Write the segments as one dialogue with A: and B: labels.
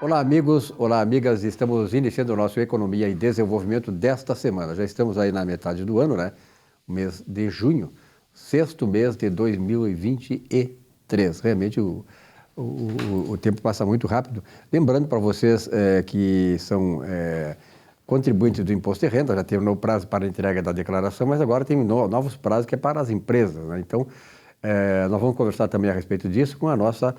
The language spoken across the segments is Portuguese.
A: Olá, amigos, olá, amigas. Estamos iniciando o nosso Economia e Desenvolvimento desta semana. Já estamos aí na metade do ano, né? O mês de junho, sexto mês de 2023. Realmente o tempo passa muito rápido. Lembrando para vocês que são contribuintes do Imposto de Renda, já terminou o prazo para a entrega da declaração, mas agora tem novos prazos que é para as empresas, né? Então, nós vamos conversar também a respeito disso com a nossa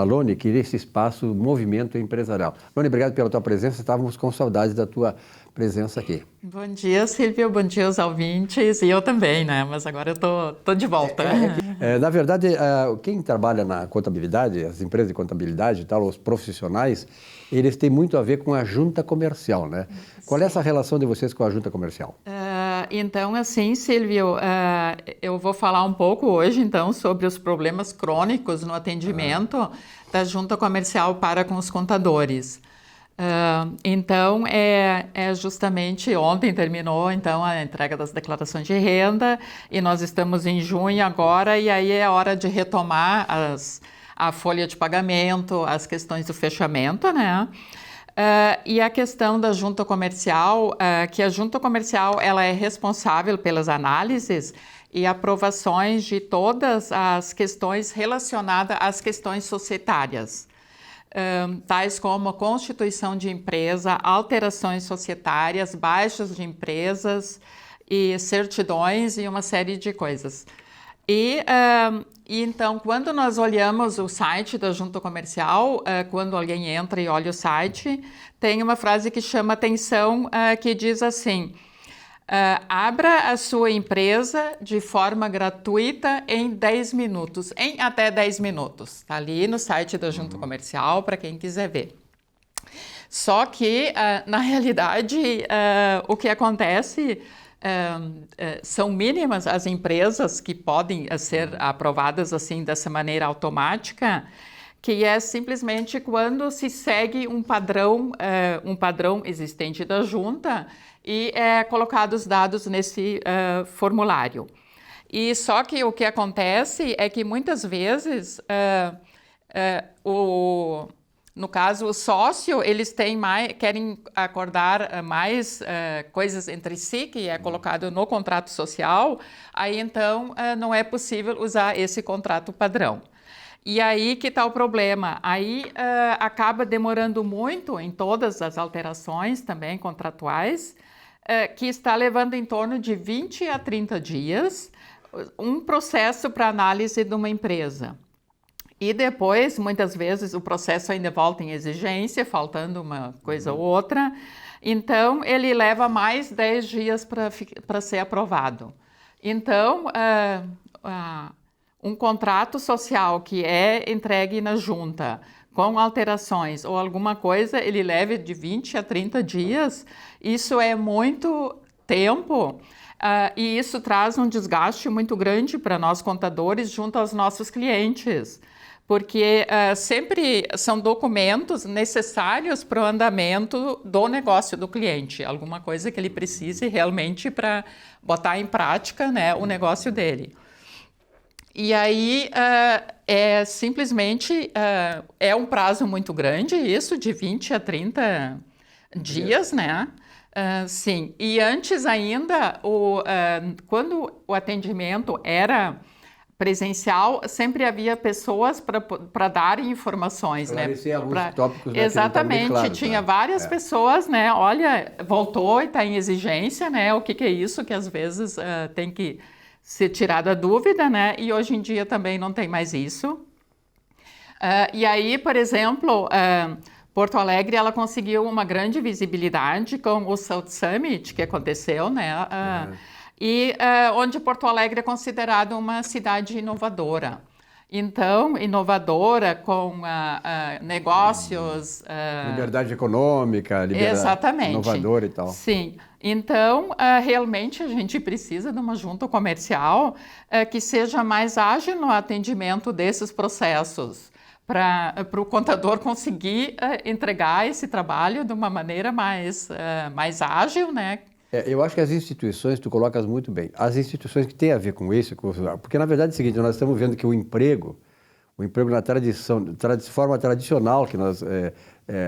A: Lone, que nesse espaço Movimento Empresarial. Lone, obrigado pela tua presença, estávamos com saudades da tua presença aqui.
B: Bom dia, Silvio, bom dia aos ouvintes, e eu também, né? Mas agora eu tô de volta.
A: Na verdade, quem trabalha na contabilidade, as empresas de contabilidade e tal, os profissionais, eles têm muito a ver com a junta comercial, né? Qual é essa relação de vocês com a junta comercial?
B: Então, assim, Silvio, eu vou falar um pouco hoje, então, sobre os problemas crônicos no atendimento da junta comercial para com os contadores. Então, justamente ontem terminou, então, a entrega das declarações de renda e nós estamos em junho agora e aí é hora de retomar a folha de pagamento, as questões do fechamento, né? E a questão da junta comercial, que a junta comercial ela é responsável pelas análises e aprovações de todas as questões relacionadas às questões societárias, tais como constituição de empresa, alterações societárias, baixas de empresas e certidões e uma série de coisas. E então, quando nós olhamos o site da junta comercial, quando alguém entra e olha o site, tem uma frase que chama atenção, que diz assim: abra a sua empresa de forma gratuita em 10 minutos, em até 10 minutos. Está ali no site da junta comercial para quem quiser ver. Só que, na realidade, o que acontece... são mínimas as empresas que podem ser aprovadas assim dessa maneira automática, que é simplesmente quando se segue um padrão existente da junta e é colocados os dados nesse formulário. E só que o que acontece é que muitas vezes no caso, o sócio, eles querem acordar mais coisas entre si, que é colocado no contrato social, aí então não é possível usar esse contrato padrão. E aí que está o problema, aí acaba demorando muito em todas as alterações também contratuais, que está levando em torno de 20 a 30 dias um processo para análise de uma empresa. E depois, muitas vezes, o processo ainda volta em exigência, faltando uma coisa ou outra. Então, ele leva mais 10 dias para ser aprovado. Então, um contrato social que é entregue na junta com alterações ou alguma coisa, ele leva de 20 a 30 dias. Isso é muito tempo. E isso traz um desgaste muito grande para nós contadores junto aos nossos clientes. Porque sempre são documentos necessários para o andamento do negócio do cliente, alguma coisa que ele precise realmente para botar em prática, né, o negócio dele. E aí, simplesmente, é um prazo muito grande, isso, de 20 a 30 dias, né? Sim, e antes ainda, quando o atendimento era presencial, sempre havia pessoas para darem informações, né?
A: Alguns tópicos, né,
B: exatamente,
A: claro,
B: tinha
A: né?
B: várias pessoas, né? Olha, voltou e está em exigência, né? O que é isso que às vezes tem que ser tirada a dúvida, né? E hoje em dia também não tem mais isso. E aí, por exemplo, Porto Alegre, ela conseguiu uma grande visibilidade com o South Summit que aconteceu, né? E onde Porto Alegre é considerada uma cidade inovadora. Então, inovadora com negócios...
A: liberdade econômica,
B: exatamente.
A: Inovadora e tal.
B: Sim. Então, realmente a gente precisa de uma junta comercial que seja mais ágil no atendimento desses processos, para o contador conseguir entregar esse trabalho de uma maneira mais ágil, né?
A: Eu acho que as instituições, tu colocas muito bem, as instituições que têm a ver com isso, porque na verdade é o seguinte, nós estamos vendo que o emprego o emprego na forma tradicional que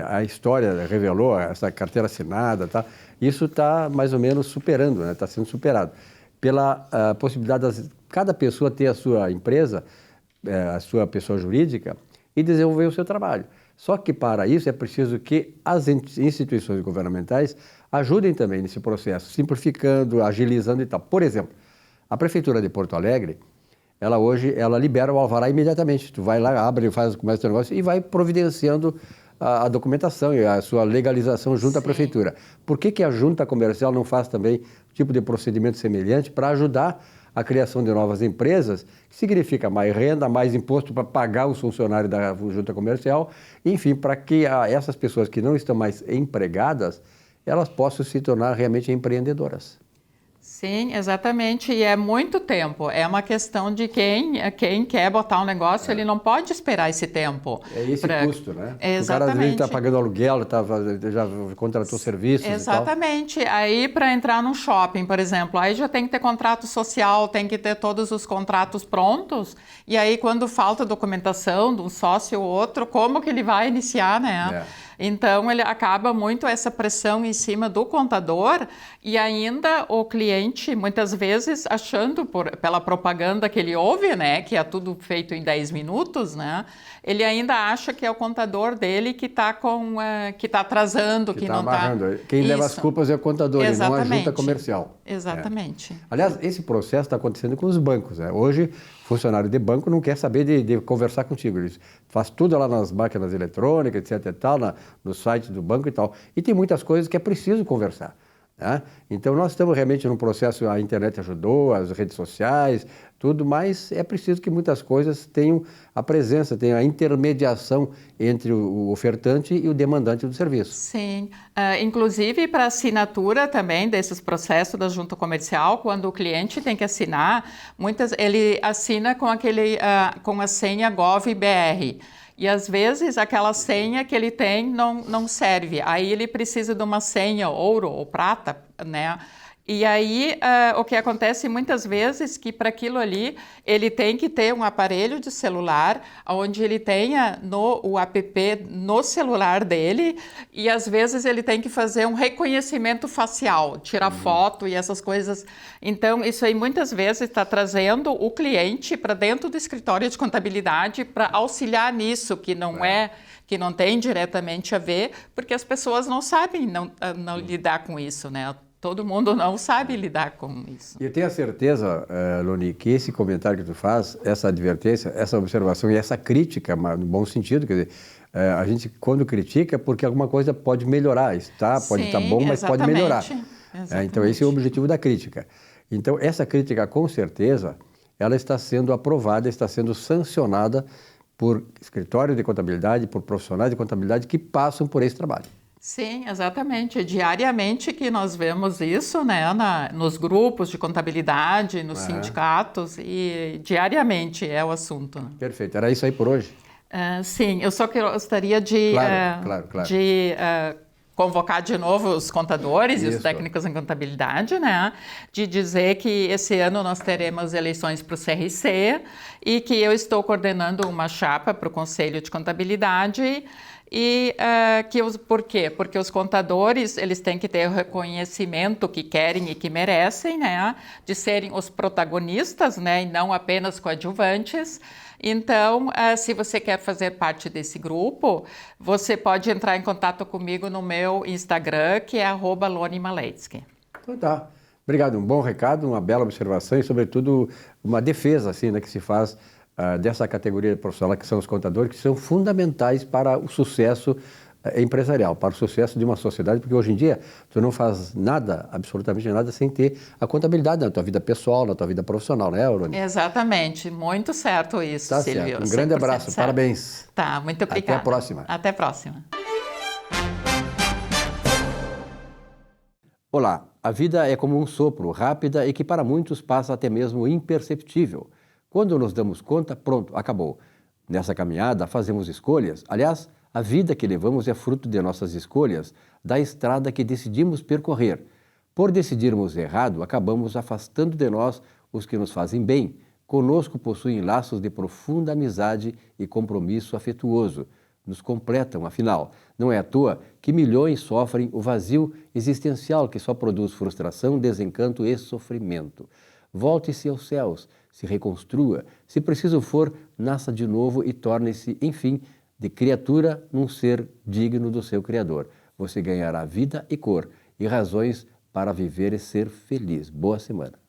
A: a história revelou, essa carteira assinada, tá? Isso está mais ou menos superando, né? Está sendo superado pela possibilidade de cada pessoa ter a sua empresa, a sua pessoa jurídica e desenvolver o seu trabalho. Só que para isso é preciso que as instituições governamentais ajudem também nesse processo, simplificando, agilizando e tal. Por exemplo, a Prefeitura de Porto Alegre, hoje libera o alvará imediatamente. Tu vai lá, abre, faz o comércio do negócio e vai providenciando a documentação e a sua legalização junto à Prefeitura. Por que a junta comercial não faz também tipo de procedimento semelhante para ajudar a criação de novas empresas, que significa mais renda, mais imposto para pagar os funcionários da junta comercial, enfim, para que essas pessoas que não estão mais empregadas, elas possam se tornar realmente empreendedoras.
B: Sim, exatamente, e é muito tempo, é uma questão de quem quer botar um negócio, ele não pode esperar esse tempo.
A: É esse custo, né?
B: Exatamente.
A: O cara às vezes está pagando aluguel, já contratou serviços
B: Exatamente, e tal. Aí para entrar num shopping, por exemplo, aí já tem que ter contrato social, tem que ter todos os contratos prontos, e aí quando falta documentação de um sócio ou outro, como que ele vai iniciar, né? Então, ele acaba muito essa pressão em cima do contador e ainda o cliente, muitas vezes, achando pela propaganda que ele ouve, né, que é tudo feito em 10 minutos, né, ele ainda acha que é o contador dele que está atrasando, que não está...
A: Quem leva as culpas é o contador e não a junta comercial.
B: Exatamente.
A: Aliás, esse processo está acontecendo com os bancos, né? Hoje, funcionário de banco não quer saber de conversar contigo. Ele faz tudo lá nas máquinas eletrônicas, etc. e tal, no site do banco e tal. E tem muitas coisas que é preciso conversar. Né? Então, nós estamos realmente num processo, a internet ajudou, as redes sociais, tudo, mas é preciso que muitas coisas tenham a presença, tenham a intermediação entre o ofertante e o demandante do serviço.
B: Sim, inclusive para assinatura também desses processos da junta comercial, quando o cliente tem que assinar, ele assina com a senha gov.br. E às vezes aquela senha que ele tem não serve, aí ele precisa de uma senha ouro ou prata, né? E aí o que acontece muitas vezes que para aquilo ali ele tem que ter um aparelho de celular onde ele tenha o app no celular dele e às vezes ele tem que fazer um reconhecimento facial, tirar foto e essas coisas. Então isso aí muitas vezes está trazendo o cliente para dentro do escritório de contabilidade para auxiliar nisso, que não tem diretamente a ver, porque as pessoas não sabem não lidar com isso, né? Todo mundo não sabe lidar com isso.
A: E eu tenho a certeza, Loni, que esse comentário que tu faz, essa advertência, essa observação e essa crítica, no bom sentido, quer dizer, a gente quando critica é porque alguma coisa pode melhorar, pode estar bom, mas pode melhorar. Então esse é o objetivo da crítica. Então essa crítica, com certeza, ela está sendo aprovada, está sendo sancionada por escritórios de contabilidade, por profissionais de contabilidade que passam por esse trabalho.
B: Sim, exatamente. Diariamente que nós vemos isso, né, nos grupos de contabilidade, nos sindicatos, e diariamente é o assunto. Né?
A: Perfeito. Era isso aí por hoje?
B: Sim, eu só gostaria de convocar de novo os contadores e os técnicos em contabilidade, né, de dizer que esse ano nós teremos eleições para o CRC e que eu estou coordenando uma chapa para o Conselho de Contabilidade. E por quê? Porque os contadores, eles têm que ter o reconhecimento que querem e que merecem, né? De serem os protagonistas, né? E não apenas coadjuvantes. Então, se você quer fazer parte desse grupo, você pode entrar em contato comigo no meu Instagram, que é @LoniMaletsky.
A: Então tá. Obrigado. Um bom recado, uma bela observação e, sobretudo, uma defesa assim, né, que se faz dessa categoria profissional que são os contadores, que são fundamentais para o sucesso empresarial, para o sucesso de uma sociedade, porque hoje em dia tu não faz nada, absolutamente nada, sem ter a contabilidade na tua vida pessoal, na tua vida profissional, né, Aurone?
B: Exatamente, muito certo isso,
A: tá,
B: Silvio.
A: Certo. Um grande abraço,
B: certo.
A: Parabéns.
B: Tá, muito obrigada.
A: Até a próxima.
B: Até a próxima.
A: Olá, a vida é como um sopro, rápida e que para muitos passa até mesmo imperceptível. Quando nos damos conta, pronto, acabou. Nessa caminhada, fazemos escolhas. Aliás, a vida que levamos é fruto de nossas escolhas, da estrada que decidimos percorrer. Por decidirmos errado, acabamos afastando de nós os que nos fazem bem, Conosco possuem laços de profunda amizade e compromisso afetuoso. Nos completam, afinal. Não é à toa que milhões sofrem o vazio existencial que só produz frustração, desencanto e sofrimento. Volte-se aos céus, se reconstrua, se preciso for, nasça de novo e torne-se, enfim, de criatura num ser digno do seu Criador. Você ganhará vida e cor e razões para viver e ser feliz. Boa semana.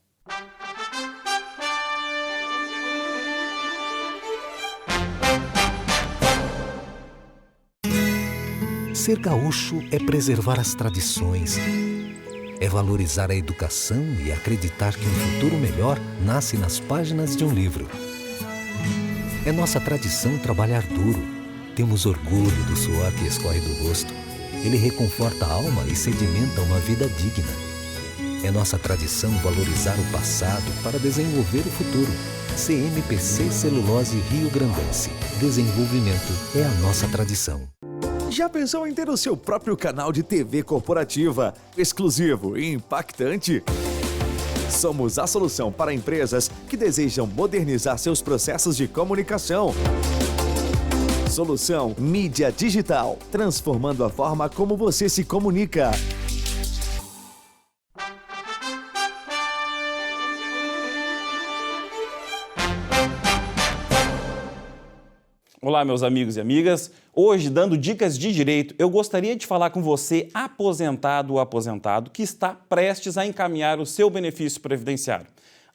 C: Ser gaúcho é preservar as tradições, é valorizar a educação e acreditar que um futuro melhor nasce nas páginas de um livro. É nossa tradição trabalhar duro. Temos orgulho do suor que escorre do rosto. Ele reconforta a alma e sedimenta uma vida digna. É nossa tradição valorizar o passado para desenvolver o futuro. CMPC Celulose Rio Grandense. Desenvolvimento é a nossa tradição.
D: Já pensou em ter o seu próprio canal de TV corporativa, exclusivo e impactante? Somos a solução para empresas que desejam modernizar seus processos de comunicação. Solução Mídia Digital, transformando a forma como você se comunica.
E: Olá, meus amigos e amigas. Hoje, dando dicas de direito, eu gostaria de falar com você, aposentado ou aposentado, que está prestes a encaminhar o seu benefício previdenciário.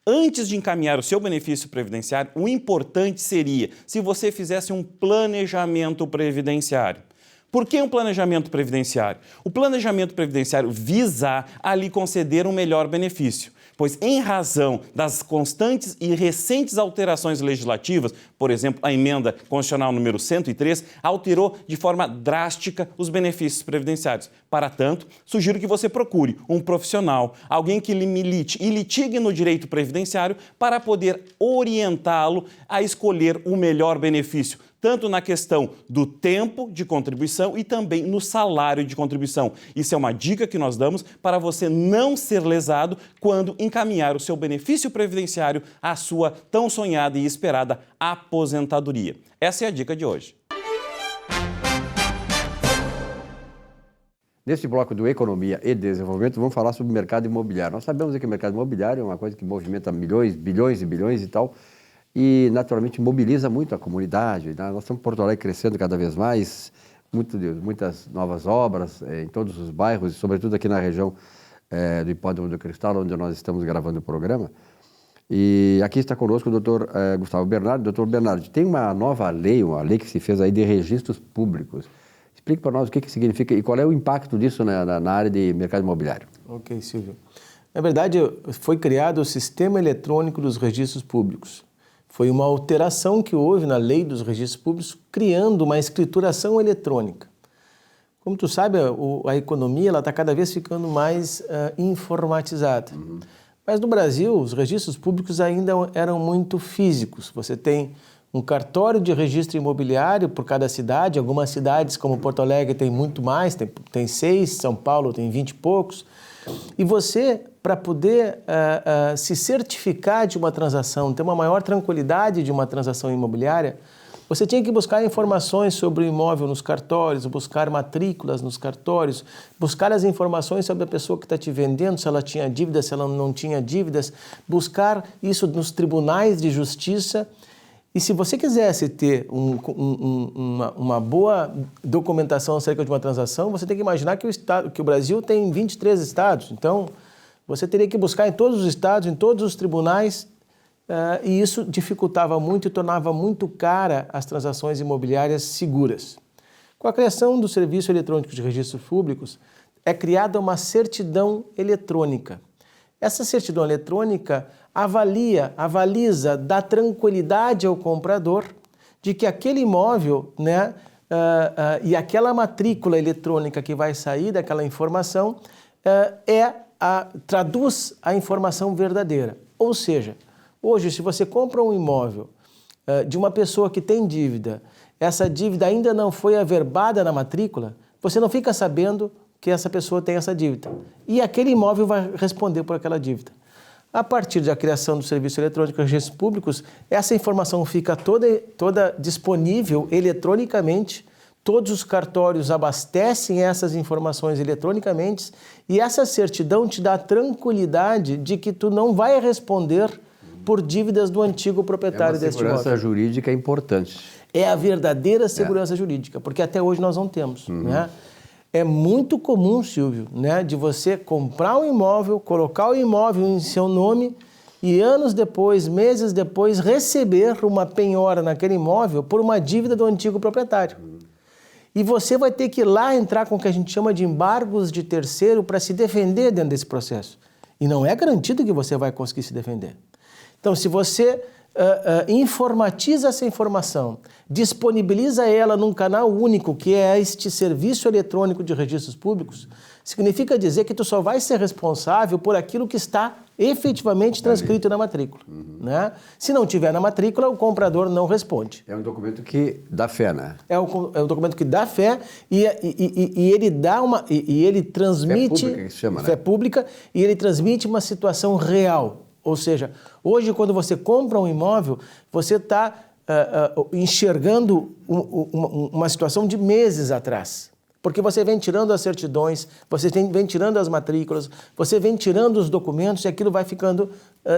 E: Antes de encaminhar o seu benefício previdenciário, o importante seria se você fizesse um planejamento previdenciário. Por que um planejamento previdenciário? O planejamento previdenciário visa a lhe conceder um melhor benefício, pois em razão das constantes e recentes alterações legislativas, por exemplo, a emenda constitucional número 103, alterou de forma drástica os benefícios previdenciários. Para tanto, sugiro que você procure um profissional, alguém que milite e litigue no direito previdenciário para poder orientá-lo a escolher o melhor benefício, tanto na questão do tempo de contribuição e também no salário de contribuição. Isso é uma dica que nós damos para você não ser lesado quando encaminhar o seu benefício previdenciário à sua tão sonhada e esperada aposentadoria. Essa é a dica de hoje.
A: Neste bloco do Economia e Desenvolvimento, vamos falar sobre o mercado imobiliário. Nós sabemos que o mercado imobiliário é uma coisa que movimenta milhões, bilhões e bilhões e tal, e naturalmente mobiliza muito a comunidade. Nós estamos em Porto Alegre crescendo cada vez mais, muitas novas obras em todos os bairros, e sobretudo aqui na região do Hipódromo do Cristal, onde nós estamos gravando o programa. E aqui está conosco o doutor Gustavo Bernardi. Doutor Bernardi, tem uma nova lei, uma lei que se fez aí de registros públicos. Explique para nós o que significa e qual é o impacto disso na área de mercado imobiliário.
F: Ok, Silvio. Na verdade, foi criado o Sistema Eletrônico dos Registros Públicos. Foi uma alteração que houve na lei dos registros públicos, criando uma escrituração eletrônica. Como tu sabe, a economia está cada vez ficando mais informatizada. Uhum. Mas no Brasil, os registros públicos ainda eram muito físicos. Você tem um cartório de registro imobiliário por cada cidade. Algumas cidades, como Porto Alegre, tem muito mais, tem 6, São Paulo tem 20 e poucos. E você, para poder se certificar de uma transação, ter uma maior tranquilidade de uma transação imobiliária, você tinha que buscar informações sobre o imóvel nos cartórios, buscar matrículas nos cartórios, buscar as informações sobre a pessoa que está te vendendo, se ela tinha dívidas, se ela não tinha dívidas, buscar isso nos tribunais de justiça. E se você quisesse ter uma boa documentação acerca de uma transação, você tem que imaginar que o Brasil tem 23 estados. Então, você teria que buscar em todos os estados, em todos os tribunais, e isso dificultava muito e tornava muito cara as transações imobiliárias seguras. Com a criação do Serviço Eletrônico de Registros Públicos, é criada uma certidão eletrônica. Essa certidão eletrônica avaliza, dá tranquilidade ao comprador de que aquele imóvel, e aquela matrícula eletrônica que vai sair daquela informação traduz a informação verdadeira. Ou seja, hoje, se você compra um imóvel de uma pessoa que tem dívida, essa dívida ainda não foi averbada na matrícula, você não fica sabendo que essa pessoa tem essa dívida. E aquele imóvel vai responder por aquela dívida. A partir da criação do serviço eletrônico de registros públicos, essa informação fica toda disponível eletronicamente. Todos os cartórios abastecem essas informações eletronicamente e essa certidão te dá a tranquilidade de que tu não vai responder por dívidas do antigo proprietário deste imóvel.
A: É uma segurança jurídica importante.
F: É a verdadeira segurança jurídica, porque até hoje nós não temos, né? É muito comum, Silvio, né, de você comprar um imóvel, colocar o imóvel em seu nome e anos depois, meses depois, receber uma penhora naquele imóvel por uma dívida do antigo proprietário. E você vai ter que ir lá entrar com o que a gente chama de embargos de terceiro para se defender dentro desse processo. E não é garantido que você vai conseguir se defender. Então, se você informatiza essa informação, disponibiliza ela num canal único, que é este serviço eletrônico de registros públicos, significa dizer que tu só vai ser responsável por aquilo que está efetivamente transcrito na matrícula. Né? Se não tiver na matrícula, o comprador não responde.
A: É um documento que dá fé, né?
F: É um documento que dá fé e ele dá ele transmite...
A: Fé pública, que se chama, né?
F: Fé pública, e ele transmite uma situação real. Ou seja, hoje quando você compra um imóvel, você está enxergando uma situação de meses atrás. Porque você vem tirando as certidões, você vem tirando as matrículas, você vem tirando os documentos e aquilo vai ficando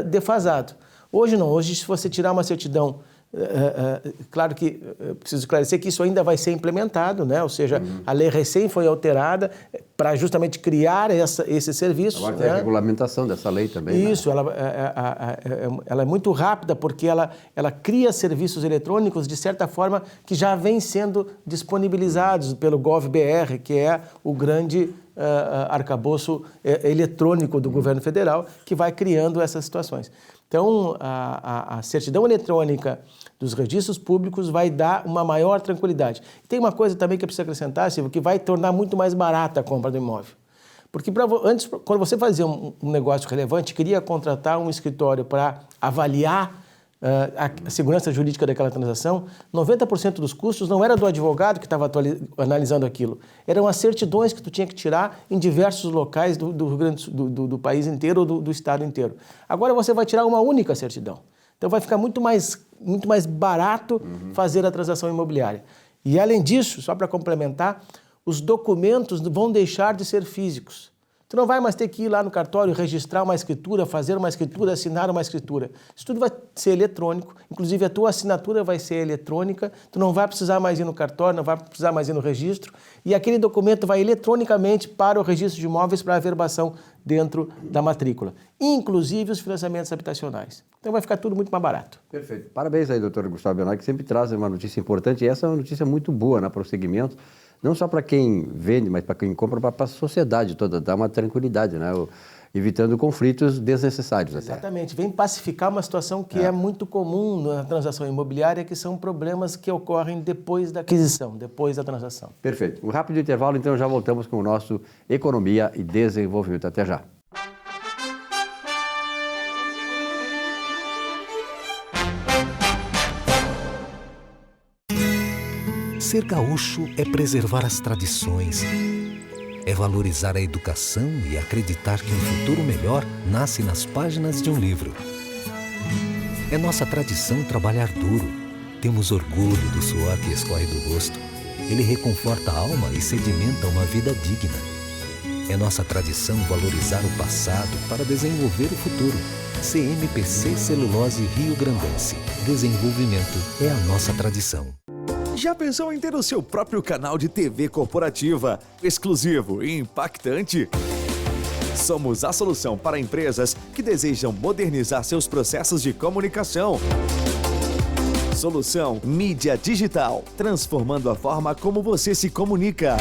F: defasado. Hoje não, hoje se você tirar uma certidão, claro que preciso esclarecer que isso ainda vai ser implementado, né? Ou seja, a lei recém foi alterada para justamente criar esse serviço.
A: Agora tem a regulamentação dessa lei também.
F: Isso, né? Ela é muito rápida porque ela cria serviços eletrônicos de certa forma que já vêm sendo disponibilizados pelo GovBR, que é o grande arcabouço eletrônico do governo federal, que vai criando essas situações. Então, a certidão eletrônica dos registros públicos vai dar uma maior tranquilidade. Tem uma coisa também que eu preciso acrescentar, Silvio, que vai tornar muito mais barata a compra do imóvel. Porque antes, quando você fazia um negócio relevante, queria contratar um escritório para avaliar a segurança jurídica daquela transação, 90% dos custos não era do advogado que estava analisando aquilo, eram as certidões que tu tinha que tirar em diversos locais do país inteiro ou do estado inteiro. Agora você vai tirar uma única certidão. Então vai ficar muito mais barato fazer a transação imobiliária. E além disso, só para complementar, os documentos vão deixar de ser físicos. Tu não vai mais ter que ir lá no cartório, registrar uma escritura, fazer uma escritura, assinar uma escritura. Isso tudo vai ser eletrônico, inclusive a tua assinatura vai ser eletrônica, tu não vai precisar mais ir no cartório, não vai precisar mais ir no registro, e aquele documento vai eletronicamente para o registro de imóveis para averbação dentro da matrícula, inclusive os financiamentos habitacionais. Então vai ficar tudo muito mais barato.
A: Perfeito. Parabéns aí, doutor Gustavo Bernardi, que sempre traz uma notícia importante, e essa é uma notícia muito boa na prosseguimento, não só para quem vende, mas para quem compra, para a sociedade toda, dá uma tranquilidade, né? Evitando conflitos desnecessários.
F: Exatamente, vem pacificar uma situação que é muito comum na transação imobiliária, que são problemas que ocorrem depois da aquisição, depois da transação.
A: Perfeito. Um rápido intervalo, então já voltamos com o nosso Economia e Desenvolvimento. Até já.
C: Ser gaúcho é preservar as tradições, é valorizar a educação e acreditar que um futuro melhor nasce nas páginas de um livro. É nossa tradição trabalhar duro. Temos orgulho do suor que escorre do rosto. Ele reconforta a alma e sedimenta uma vida digna. É nossa tradição valorizar o passado para desenvolver o futuro. CMPC Celulose Rio Grandense. Desenvolvimento é a nossa tradição.
D: Já pensou em ter o seu próprio canal de TV corporativa, exclusivo e impactante? Somos a solução para empresas que desejam modernizar seus processos de comunicação. Solução Mídia Digital, transformando a forma como você se comunica.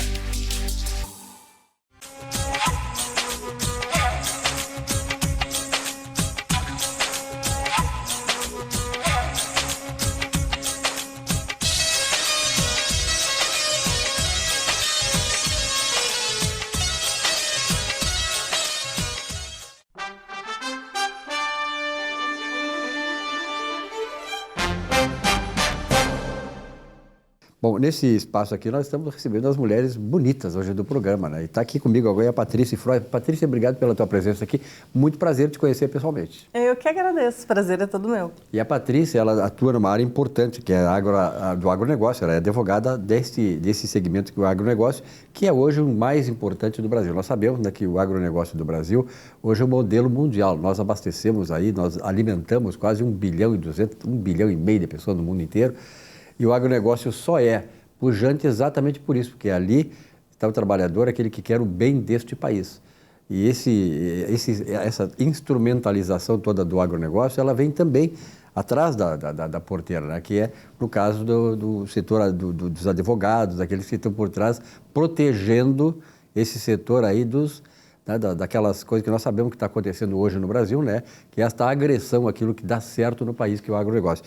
A: Bom, nesse espaço aqui nós estamos recebendo as mulheres bonitas hoje do programa, né? E está aqui comigo agora a Patrícia Freud. Patrícia, obrigado pela tua presença aqui. Muito prazer te conhecer pessoalmente.
G: Eu que agradeço, o prazer é todo meu.
A: E a Patrícia, ela atua numa área importante, que é a do agronegócio. Ela é advogada desse segmento que é o agronegócio, que é hoje o mais importante do Brasil. Nós sabemos, né, que o agronegócio do Brasil hoje é o modelo mundial. Nós abastecemos aí, nós alimentamos quase 1 bilhão e 200, 1 bilhão e meio de pessoas no mundo inteiro. E o agronegócio só é pujante exatamente por isso, porque ali está o trabalhador, aquele que quer o bem deste país. E essa instrumentalização toda do agronegócio, ela vem também atrás da porteira, né? Que é, no caso do setor dos advogados, daqueles que estão por trás, protegendo esse setor aí daquelas coisas que nós sabemos que está acontecendo hoje no Brasil, né? Que é esta agressão àquilo que dá certo no país, que é o agronegócio.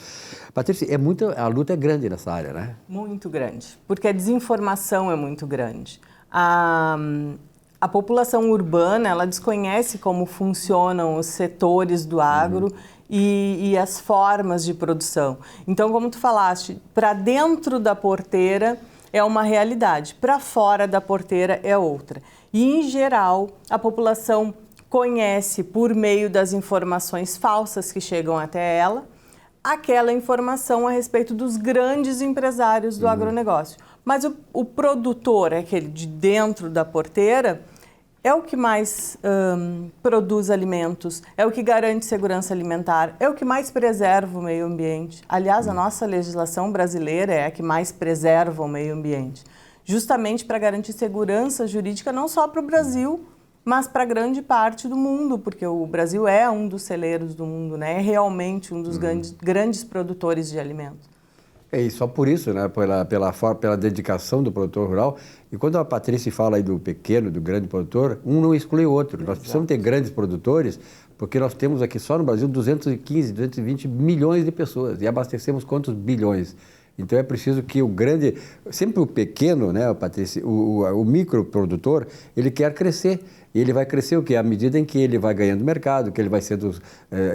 A: Patrícia, a luta é grande nessa área, né?
G: Muito grande, porque a desinformação é muito grande. A população urbana, ela desconhece como funcionam os setores do agro e as formas de produção. Então, como tu falaste, para dentro da porteira é uma realidade, para fora da porteira é outra. E, em geral, a população conhece, por meio das informações falsas que chegam até ela, aquela informação a respeito dos grandes empresários do agronegócio. Mas o produtor, aquele de dentro da porteira, é o que mais produz alimentos, é o que garante segurança alimentar, é o que mais preserva o meio ambiente. Aliás, a nossa legislação brasileira é a que mais preserva o meio ambiente, justamente para garantir segurança jurídica não só para o Brasil, mas para grande parte do mundo, porque o Brasil é um dos celeiros do mundo, né? É realmente um dos grandes produtores de alimentos.
A: E só por isso, né, pela dedicação do produtor rural. E quando a Patrícia fala aí do pequeno, do grande produtor, um não exclui o outro. Nós precisamos ter grandes produtores, porque nós temos aqui só no Brasil 215, 220 milhões de pessoas e abastecemos quantos bilhões? Então é preciso que sempre o pequeno, né, Patrícia, o microprodutor, ele quer crescer. E ele vai crescer o quê? À medida em que ele vai ganhando mercado, que ele vai sendo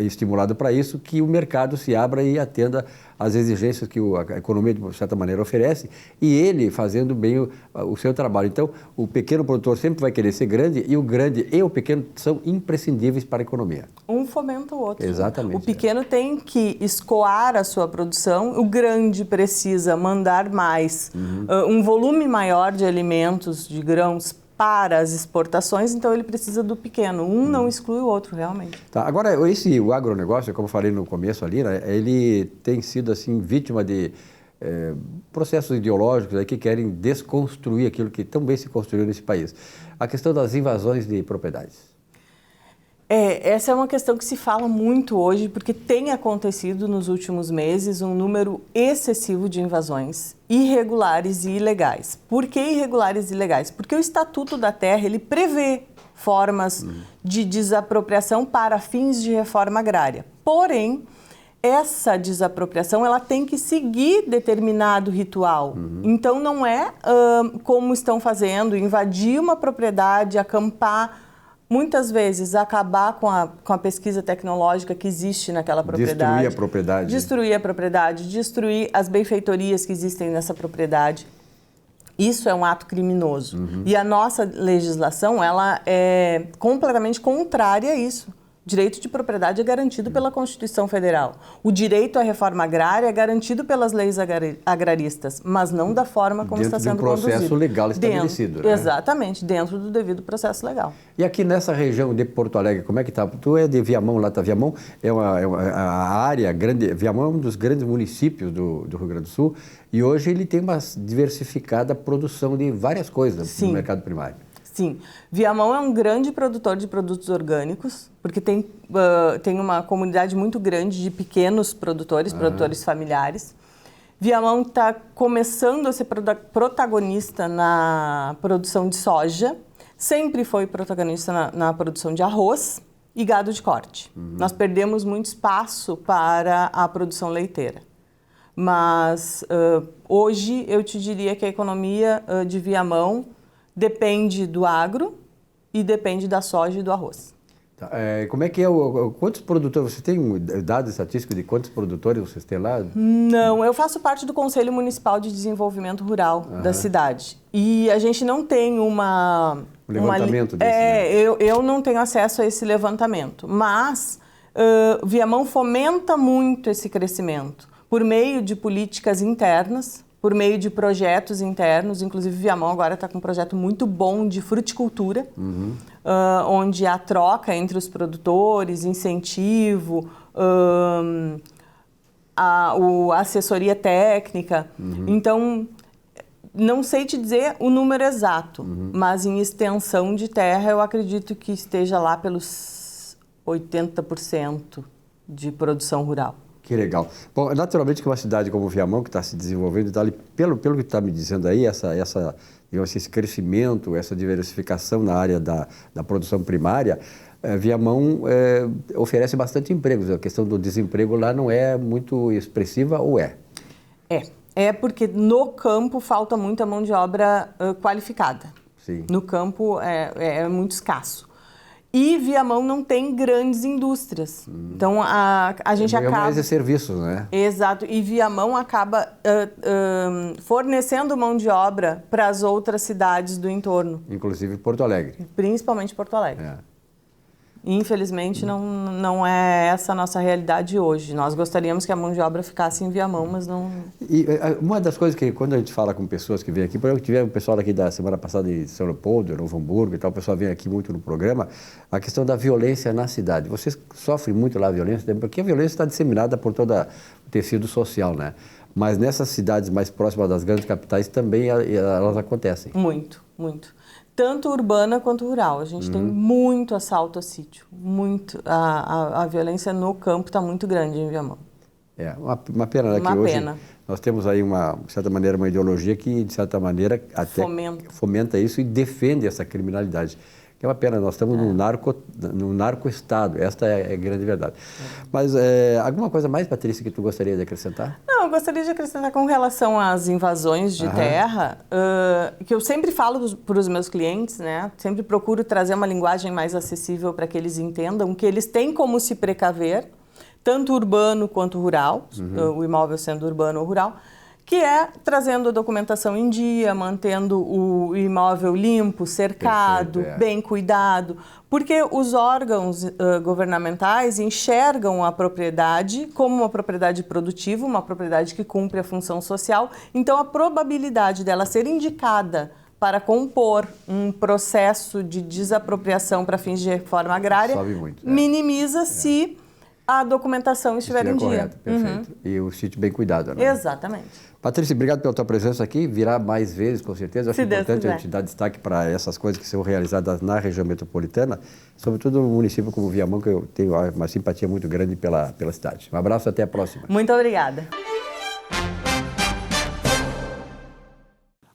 A: estimulado para isso, que o mercado se abra e atenda às exigências que a economia, de certa maneira, oferece, e ele fazendo bem o seu trabalho. Então, o pequeno produtor sempre vai querer ser grande, e o grande e o pequeno são imprescindíveis para a economia. Um
G: fomenta o outro.
A: Exatamente.
G: O pequeno tem que escoar a sua produção, o grande precisa mandar mais, um volume maior de alimentos, de grãos, para as exportações, então ele precisa do pequeno. Um não exclui o outro, realmente.
A: Tá, agora, o agronegócio, como eu falei no começo ali, né, ele tem sido assim, vítima de processos ideológicos aí que querem desconstruir aquilo que tão bem se construiu nesse país. A questão das invasões de propriedades.
G: Essa é uma questão que se fala muito hoje, porque tem acontecido nos últimos meses um número excessivo de invasões irregulares e ilegais. Por que irregulares e ilegais? Porque o Estatuto da Terra, ele prevê formas de desapropriação para fins de reforma agrária. Porém, essa desapropriação ela tem que seguir determinado ritual. Então, não é como estão fazendo, invadir uma propriedade, acampar, muitas vezes acabar com a pesquisa tecnológica que existe naquela propriedade.
A: Destruir a propriedade.
G: Destruir a propriedade, destruir as benfeitorias que existem nessa propriedade. Isso é um ato criminoso. E a nossa legislação, ela é completamente contrária a isso. O direito de propriedade é garantido pela Constituição Federal. O direito à reforma agrária é garantido pelas leis agraristas, mas não da forma como está sendo conduzido.
A: Dentro do processo legal estabelecido, né?
G: Exatamente, dentro do devido processo legal.
A: E aqui nessa região de Porto Alegre, como é que está? Tu é de Viamão, lá está Viamão, a área grande, Viamão é um dos grandes municípios do Rio Grande do Sul, e hoje ele tem uma diversificada produção de várias coisas no mercado primário.
G: Sim, Viamão é um grande produtor de produtos orgânicos, porque tem uma comunidade muito grande de pequenos produtores, produtores familiares. Viamão está começando a ser protagonista na produção de soja, sempre foi protagonista na produção de arroz e gado de corte. Nós perdemos muito espaço para a produção leiteira. Mas hoje eu te diria que a economia de Viamão depende do agro e depende da soja e do arroz.
A: Tá. Como é que é quantos produtores, você tem dados estatísticos de quantos produtores vocês têm lá?
G: Não, eu faço parte do Conselho Municipal de Desenvolvimento Rural da cidade. E a gente não tem um
A: levantamento desse, né?
G: Eu não tenho acesso a esse levantamento, mas Viamão fomenta muito esse crescimento por meio de políticas internas, por meio de projetos internos. Inclusive, Viamão agora está com um projeto muito bom de fruticultura, onde há troca entre os produtores, incentivo, a assessoria técnica. Então, não sei te dizer o número exato, mas em extensão de terra eu acredito que esteja lá pelos 80% de produção rural.
A: Que legal. Bom, naturalmente que uma cidade como Viamão, que está se desenvolvendo, tá ali, pelo que está me dizendo aí, esse crescimento, essa diversificação na área da produção primária, Viamão oferece bastante empregos. A questão do desemprego lá não é muito expressiva, ou é?
G: É porque no campo falta muita mão de obra qualificada.
A: Sim.
G: No campo é muito escasso. E Viamão não tem grandes indústrias. Então, a gente acaba...
A: mais de serviços, né?
G: Exato. E Viamão acaba fornecendo mão de obra para as outras cidades do entorno.
A: Inclusive Porto Alegre.
G: Principalmente Porto Alegre. Infelizmente, não é essa a nossa realidade hoje. Nós gostaríamos que a mão de obra ficasse em Viamão, mas não...
A: E uma das coisas que, quando a gente fala com pessoas que vêm aqui, por exemplo, tivemos um pessoal aqui da semana passada de São Leopoldo, Novo Hamburgo e tal, o pessoal vem aqui muito no programa, a questão da violência na cidade. Vocês sofrem muito lá a violência, porque a violência está disseminada por todo o tecido social, né? Mas nessas cidades mais próximas das grandes capitais também elas acontecem.
G: Muito, muito. Tanto urbana quanto rural. A gente tem muito assalto a sítio, muito. A violência no campo está muito grande em Viamão.
A: Uma pena, né?
G: Uma
A: que hoje
G: pena.
A: Nós temos aí, de certa maneira, uma ideologia que, de certa maneira, até fomenta isso e defende essa criminalidade. Que é uma pena, nós estamos num narco-estado, esta é a grande verdade. Mas alguma coisa mais, Patrícia, que tu gostaria de acrescentar?
G: Não, eu gostaria de acrescentar com relação às invasões de terra, que eu sempre falo para os meus clientes, né? Sempre procuro trazer uma linguagem mais acessível para que eles entendam que eles têm como se precaver, tanto urbano quanto rural, o imóvel sendo urbano ou rural, que é trazendo a documentação em dia, mantendo o imóvel limpo, cercado, bem cuidado, porque os órgãos governamentais enxergam a propriedade como uma propriedade produtiva, uma propriedade que cumpre a função social, então a probabilidade dela ser indicada para compor um processo de desapropriação para fins de reforma agrária minimiza se a documentação estiver em dia.
A: Correto, perfeito. E o sítio bem cuidado, né?
G: Exatamente.
A: Patrícia, obrigado pela tua presença aqui. Virá mais vezes, com certeza. Acho importante a gente dar destaque para essas coisas que são realizadas na região metropolitana, sobretudo no município como Viamão, que eu tenho uma simpatia muito grande pela cidade. Um abraço e até a próxima.
G: Muito obrigada.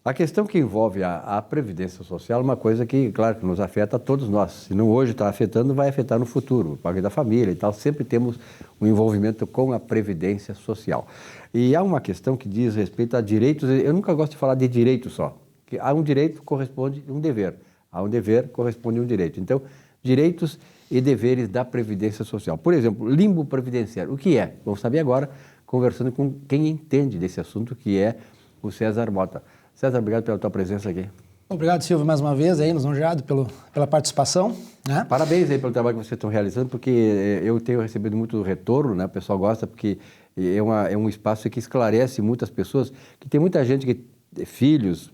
A: A questão que envolve a Previdência Social é uma coisa que, claro, que nos afeta a todos nós. Se não hoje está afetando, vai afetar no futuro, o pagamento da família e tal. Sempre temos um envolvimento com a Previdência Social. E há uma questão que diz respeito a direitos. Eu nunca gosto de falar de direito só. Que há um direito, corresponde a um dever. Há um dever, corresponde a um direito. Então, direitos e deveres da Previdência Social. Por exemplo, limbo previdenciário. O que é? Vamos saber agora, conversando com quem entende desse assunto, que é o César Mota. César, obrigado pela tua presença aqui.
H: Obrigado, Silvio, mais uma vez, aí, lisonjeado pela participação. Né?
A: Parabéns aí pelo trabalho que vocês estão realizando, porque eu tenho recebido muito retorno, né? O pessoal gosta, porque é um espaço que esclarece muitas pessoas, que tem muita gente, filhos,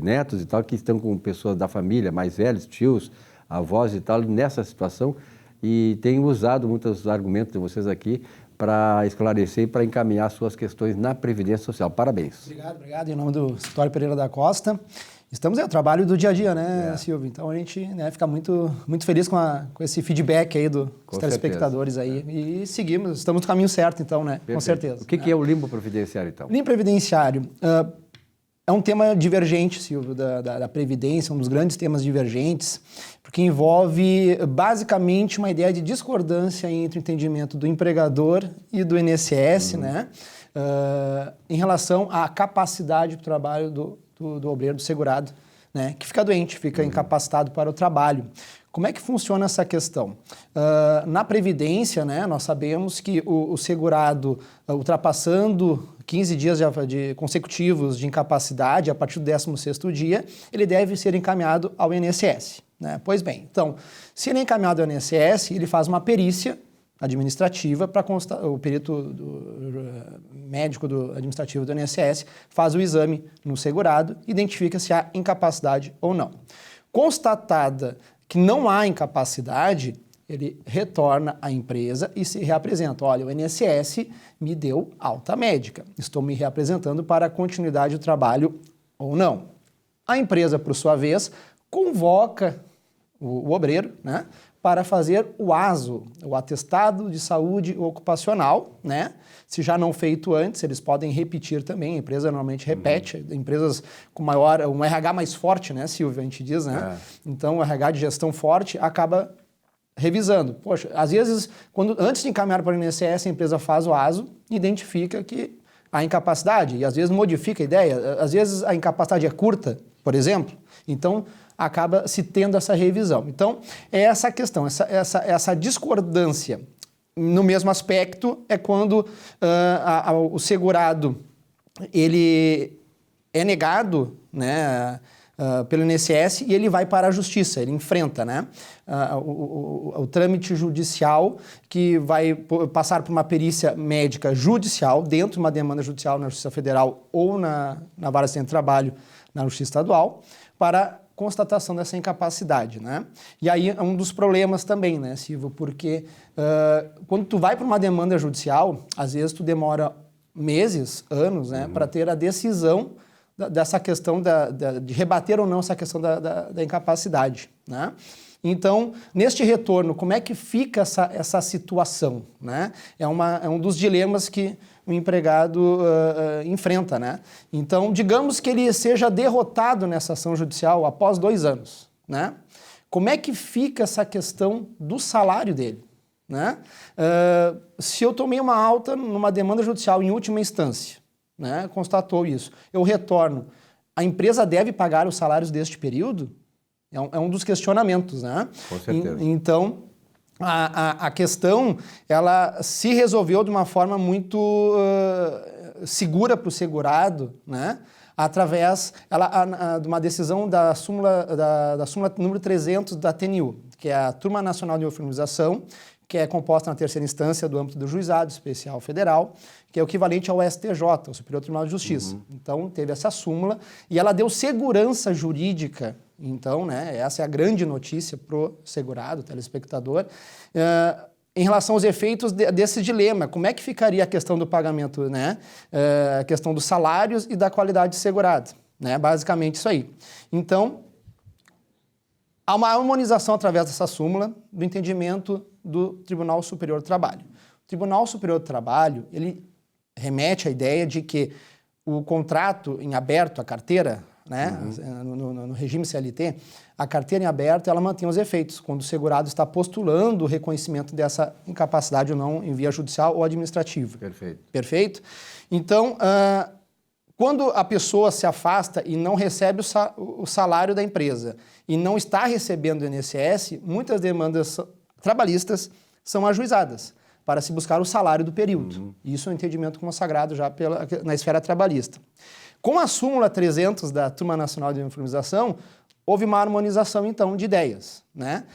A: netos e tal, que estão com pessoas da família, mais velhos, tios, avós e tal, nessa situação, e tem usado muitos argumentos de vocês aqui para esclarecer e para encaminhar suas questões na Previdência Social. Parabéns.
H: Obrigado. Em nome do Escritório Pereira da Costa. Estamos aí, o trabalho do dia a dia, né, Silvio? Então a gente fica muito feliz com esse feedback aí dos telespectadores aí. E seguimos, estamos no caminho certo, então, né? Perfeito. Com certeza.
A: O que é o limbo previdenciário, então?
H: Limbo previdenciário é um tema divergente, Silvio, da Previdência, um dos grandes temas divergentes, porque envolve basicamente uma ideia de discordância entre o entendimento do empregador e do INSS, né? Em relação à capacidade do trabalho do obreiro, do segurado, né, que fica doente, fica incapacitado para o trabalho. Como é que funciona essa questão? Na Previdência, né, nós sabemos que o segurado, ultrapassando 15 dias consecutivos de incapacidade, a partir do 16º dia, ele deve ser encaminhado ao INSS. Né? Pois bem, então, se ele é encaminhado ao INSS, ele faz uma perícia administrativa para constar, o perito médico administrativo do INSS faz o exame no segurado, identifica se há incapacidade ou não. Constatada que não há incapacidade, ele retorna à empresa e se reapresenta. Olha, o INSS me deu alta médica, estou me reapresentando para a continuidade do trabalho ou não. A empresa, por sua vez, convoca o obreiro, né, para fazer o ASO, o Atestado de Saúde Ocupacional, né? Se já não feito antes, eles podem repetir também, a empresa normalmente repete, empresas com um RH mais forte, né, Silvio, a gente diz, né? Então, o RH de gestão forte acaba revisando. Poxa, às vezes, antes de encaminhar para o INSS, a empresa faz o ASO, identifica que há incapacidade, e às vezes modifica a ideia, às vezes a incapacidade é curta, por exemplo, então acaba se tendo essa revisão. Então, é essa questão, essa discordância no mesmo aspecto é quando o segurado ele é negado, né, pelo INSS e ele vai para a justiça, ele enfrenta, né, o trâmite judicial que vai passar por uma perícia médica judicial dentro de uma demanda judicial na Justiça Federal ou na Vara Central de Trabalho na Justiça Estadual para constatação dessa incapacidade, né? E aí é um dos problemas também, né, Silvio, porque quando tu vai para uma demanda judicial, às vezes tu demora meses, anos, né, para ter a decisão dessa questão de rebater ou não essa questão da incapacidade, né? Então, neste retorno, como é que fica essa situação, né? É um dos dilemas que o empregado enfrenta, né? Então, digamos que ele seja derrotado nessa ação judicial após 2 anos, né? Como é que fica essa questão do salário dele, né? Se eu tomei uma alta numa demanda judicial em última instância, né, constatou isso, eu retorno, a empresa deve pagar os salários deste período? É um dos questionamentos, né?
A: Com certeza.
H: Então, a questão, ela se resolveu de uma forma muito segura para o segurado, né? Através de uma decisão da súmula número 300 da TNU, que é a Turma Nacional de Uniformização, que é composta na terceira instância do âmbito do Juizado Especial Federal, que é o equivalente ao STJ, o Superior Tribunal de Justiça. Então, teve essa súmula e ela deu segurança jurídica. Então, né, essa é a grande notícia para o segurado, telespectador, em relação aos efeitos desse dilema. Como é que ficaria a questão do pagamento, né, a questão dos salários e da qualidade de segurado? Né, basicamente isso aí. Então, há uma harmonização através dessa súmula do entendimento do Tribunal Superior do Trabalho. O Tribunal Superior do Trabalho, ele remete à ideia de que o contrato em aberto, a carteira, né, no regime CLT, a carteira em aberto, ela mantém os efeitos quando o segurado está postulando o reconhecimento dessa incapacidade ou não em via judicial ou administrativa.
A: Perfeito.
H: Perfeito? Então, quando a pessoa se afasta e não recebe o salário da empresa e não está recebendo o INSS, muitas demandas trabalhistas são ajuizadas para se buscar o salário do período. Isso é um entendimento consagrado já na esfera trabalhista. Com a súmula 300 da Turma Nacional de Uniformização, houve uma harmonização, então, de ideias, né?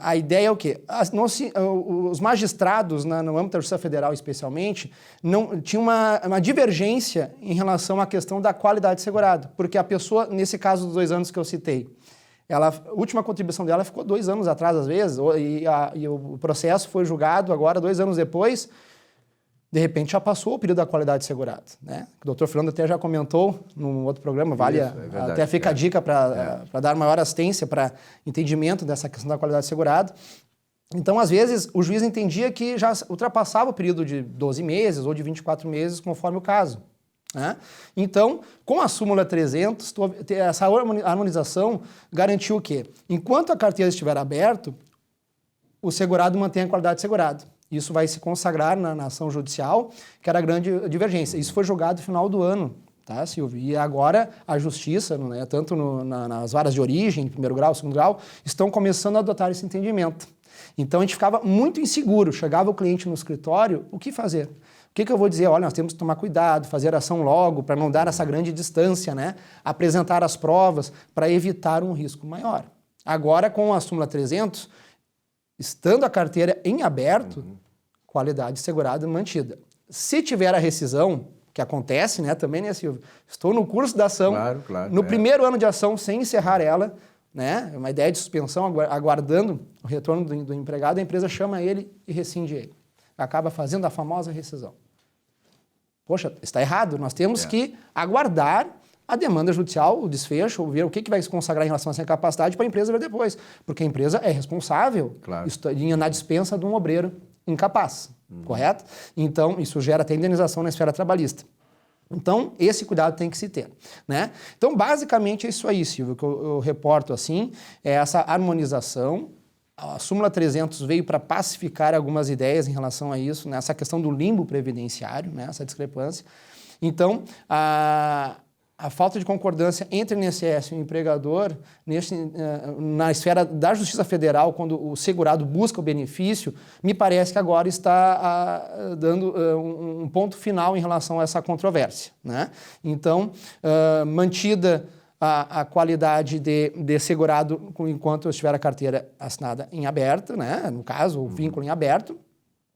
H: A ideia é o quê? Os magistrados, no âmbito da Justiça Federal especialmente, tinham uma divergência em relação à questão da qualidade de segurado, porque a pessoa, nesse caso dos 2 anos que eu citei, a última contribuição dela ficou 2 anos atrás, às vezes, e o processo foi julgado agora, 2 anos depois, de repente já passou o período da qualidade de segurado, né? O doutor Fernando até já comentou num outro programa, verdade, até fica a dica para dar maior assistência para entendimento dessa questão da qualidade de segurado. Então, às vezes, o juiz entendia que já ultrapassava o período de 12 meses ou de 24 meses, conforme o caso, né? Então, com a súmula 300, essa harmonização garantiu o quê? Enquanto a carteira estiver aberta, o segurado mantém a qualidade de segurado. Isso vai se consagrar na ação judicial, que era a grande divergência. Isso foi julgado no final do ano, tá, Silvio? E agora a justiça, né, tanto nas varas de origem, primeiro grau, segundo grau, estão começando a adotar esse entendimento. Então a gente ficava muito inseguro, chegava o cliente no escritório, o que fazer? O que eu vou dizer? Olha, nós temos que tomar cuidado, fazer ação logo, para não dar essa grande distância, né? Apresentar as provas para evitar um risco maior. Agora, com a súmula 300, estando a carteira em aberto, qualidade segurada mantida. Se tiver a rescisão, que acontece, né, também, né, Silvio? Estou no curso da ação, no primeiro ano de ação, sem encerrar ela, né, uma ideia de suspensão, aguardando o retorno do empregado, a empresa chama ele e rescinde ele. Acaba fazendo a famosa rescisão. Poxa, está errado, nós temos que aguardar a demanda judicial, o desfecho, ver o que vai se consagrar em relação a essa incapacidade para a empresa ver depois. Porque a empresa é responsável na dispensa de um obreiro incapaz, correto? Então, isso gera até indenização na esfera trabalhista. Então, esse cuidado tem que se ter, né? Então, basicamente é isso aí, Silvio, que eu reporto assim, é essa harmonização. A súmula 300 veio para pacificar algumas ideias em relação a isso, né? Essa questão do limbo previdenciário, né? Essa discrepância. Então, a falta de concordância entre o INSS e o empregador na esfera da Justiça Federal, quando o segurado busca o benefício, me parece que agora está dando um ponto final em relação a essa controvérsia, né? Então, mantida a qualidade de segurado enquanto eu estiver a carteira assinada em aberto, né? No caso, o vínculo em aberto,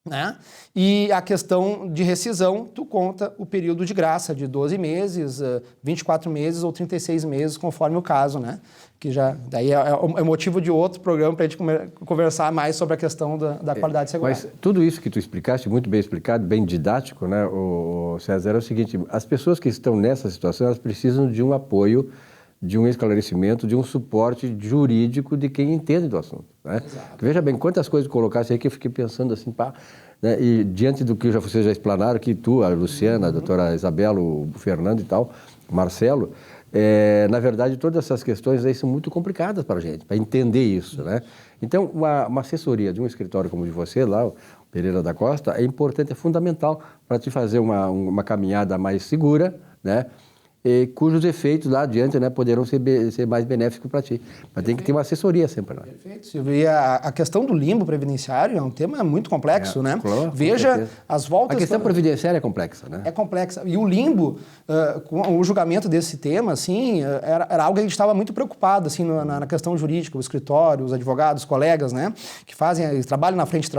H: né? E a questão de rescisão, tu conta o período de graça de 12 meses, 24 meses ou 36 meses, conforme o caso, né? Que já, daí é motivo de outro programa para a gente conversar mais sobre a questão da qualidade segurada.
A: Mas tudo isso que tu explicaste, muito bem explicado, bem didático, né, o César, é o seguinte, as pessoas que estão nessa situação, elas precisam de um apoio, de um esclarecimento, de um suporte jurídico de quem entende do assunto, né? Veja bem, quantas coisas colocaste aí que eu fiquei pensando assim, pá, né? E diante do que vocês já explanaram, que tu, a Luciana, a doutora Isabela, o Fernando e tal, o Marcelo, na verdade, todas essas questões aí são muito complicadas para a gente, para entender isso, né? Então, uma assessoria de um escritório como o de você, lá, o Pereira da Costa, é importante, é fundamental para te fazer uma caminhada mais segura, né? Cujos efeitos lá adiante, né, poderão ser mais benéficos para ti. Mas tem que ter uma assessoria sempre. Né?
H: Perfeito, Silvio. E a questão do limbo previdenciário é um tema muito complexo, né?
A: Claro,
H: veja as voltas...
A: A questão previdenciária é complexa, né?
H: É complexa. E o limbo, com o julgamento desse tema, assim, era algo que a gente estava muito preocupado, assim, na questão jurídica, o escritório, os advogados, os colegas, né, que trabalham na frente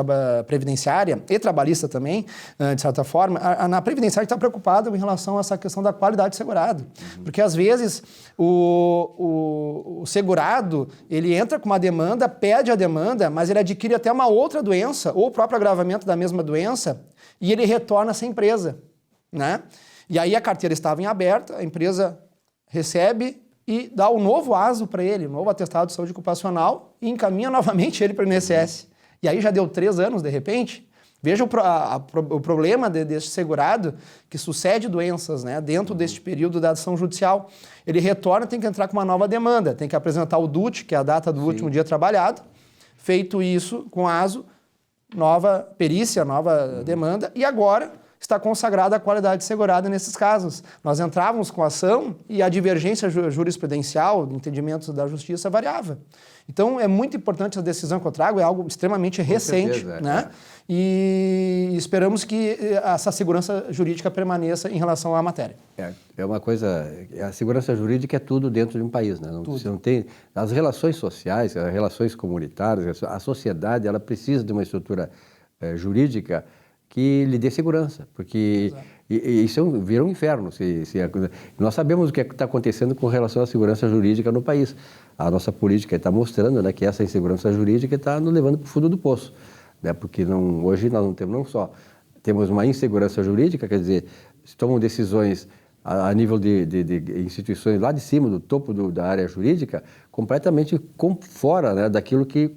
H: previdenciária e trabalhista também, de certa forma. Na previdenciária está preocupado em relação a essa questão da qualidade segurada. Porque, às vezes, o segurado, ele entra com uma demanda, pede a demanda, mas ele adquire até uma outra doença, ou o próprio agravamento da mesma doença, e ele retorna essa empresa, né? E aí a carteira estava em aberto, a empresa recebe e dá um novo ASO para ele, um novo atestado de saúde ocupacional, e encaminha novamente ele para o INSS. E aí já deu 3 anos, de repente. Veja o problema deste segurado que sucede doenças, né, dentro deste período da ação judicial. Ele retorna, tem que entrar com uma nova demanda, tem que apresentar o DUT, que é a data do último dia trabalhado. Feito isso com ASO, nova perícia, nova demanda, e agora está consagrada a qualidade segurada nesses casos. Nós entrávamos com a ação e a divergência jurisprudencial, de entendimentos da justiça, variava. Então, é muito importante a decisão que eu trago, é algo extremamente recente,
A: certeza,
H: né? E esperamos que essa segurança jurídica permaneça em relação à matéria.
A: É uma coisa, a segurança jurídica é tudo dentro de um país, né? Você não tem, as relações sociais, as relações comunitárias, a sociedade, ela precisa de uma estrutura jurídica que lhe dê segurança, porque isso vira um inferno. Nós sabemos o que está acontecendo com relação à segurança jurídica no país. A nossa política está mostrando, né, que essa insegurança jurídica está nos levando para o fundo do poço, né, porque hoje nós não só temos uma insegurança jurídica, quer dizer, se tomam decisões a nível de instituições lá de cima, do topo da área jurídica, completamente fora, né, daquilo que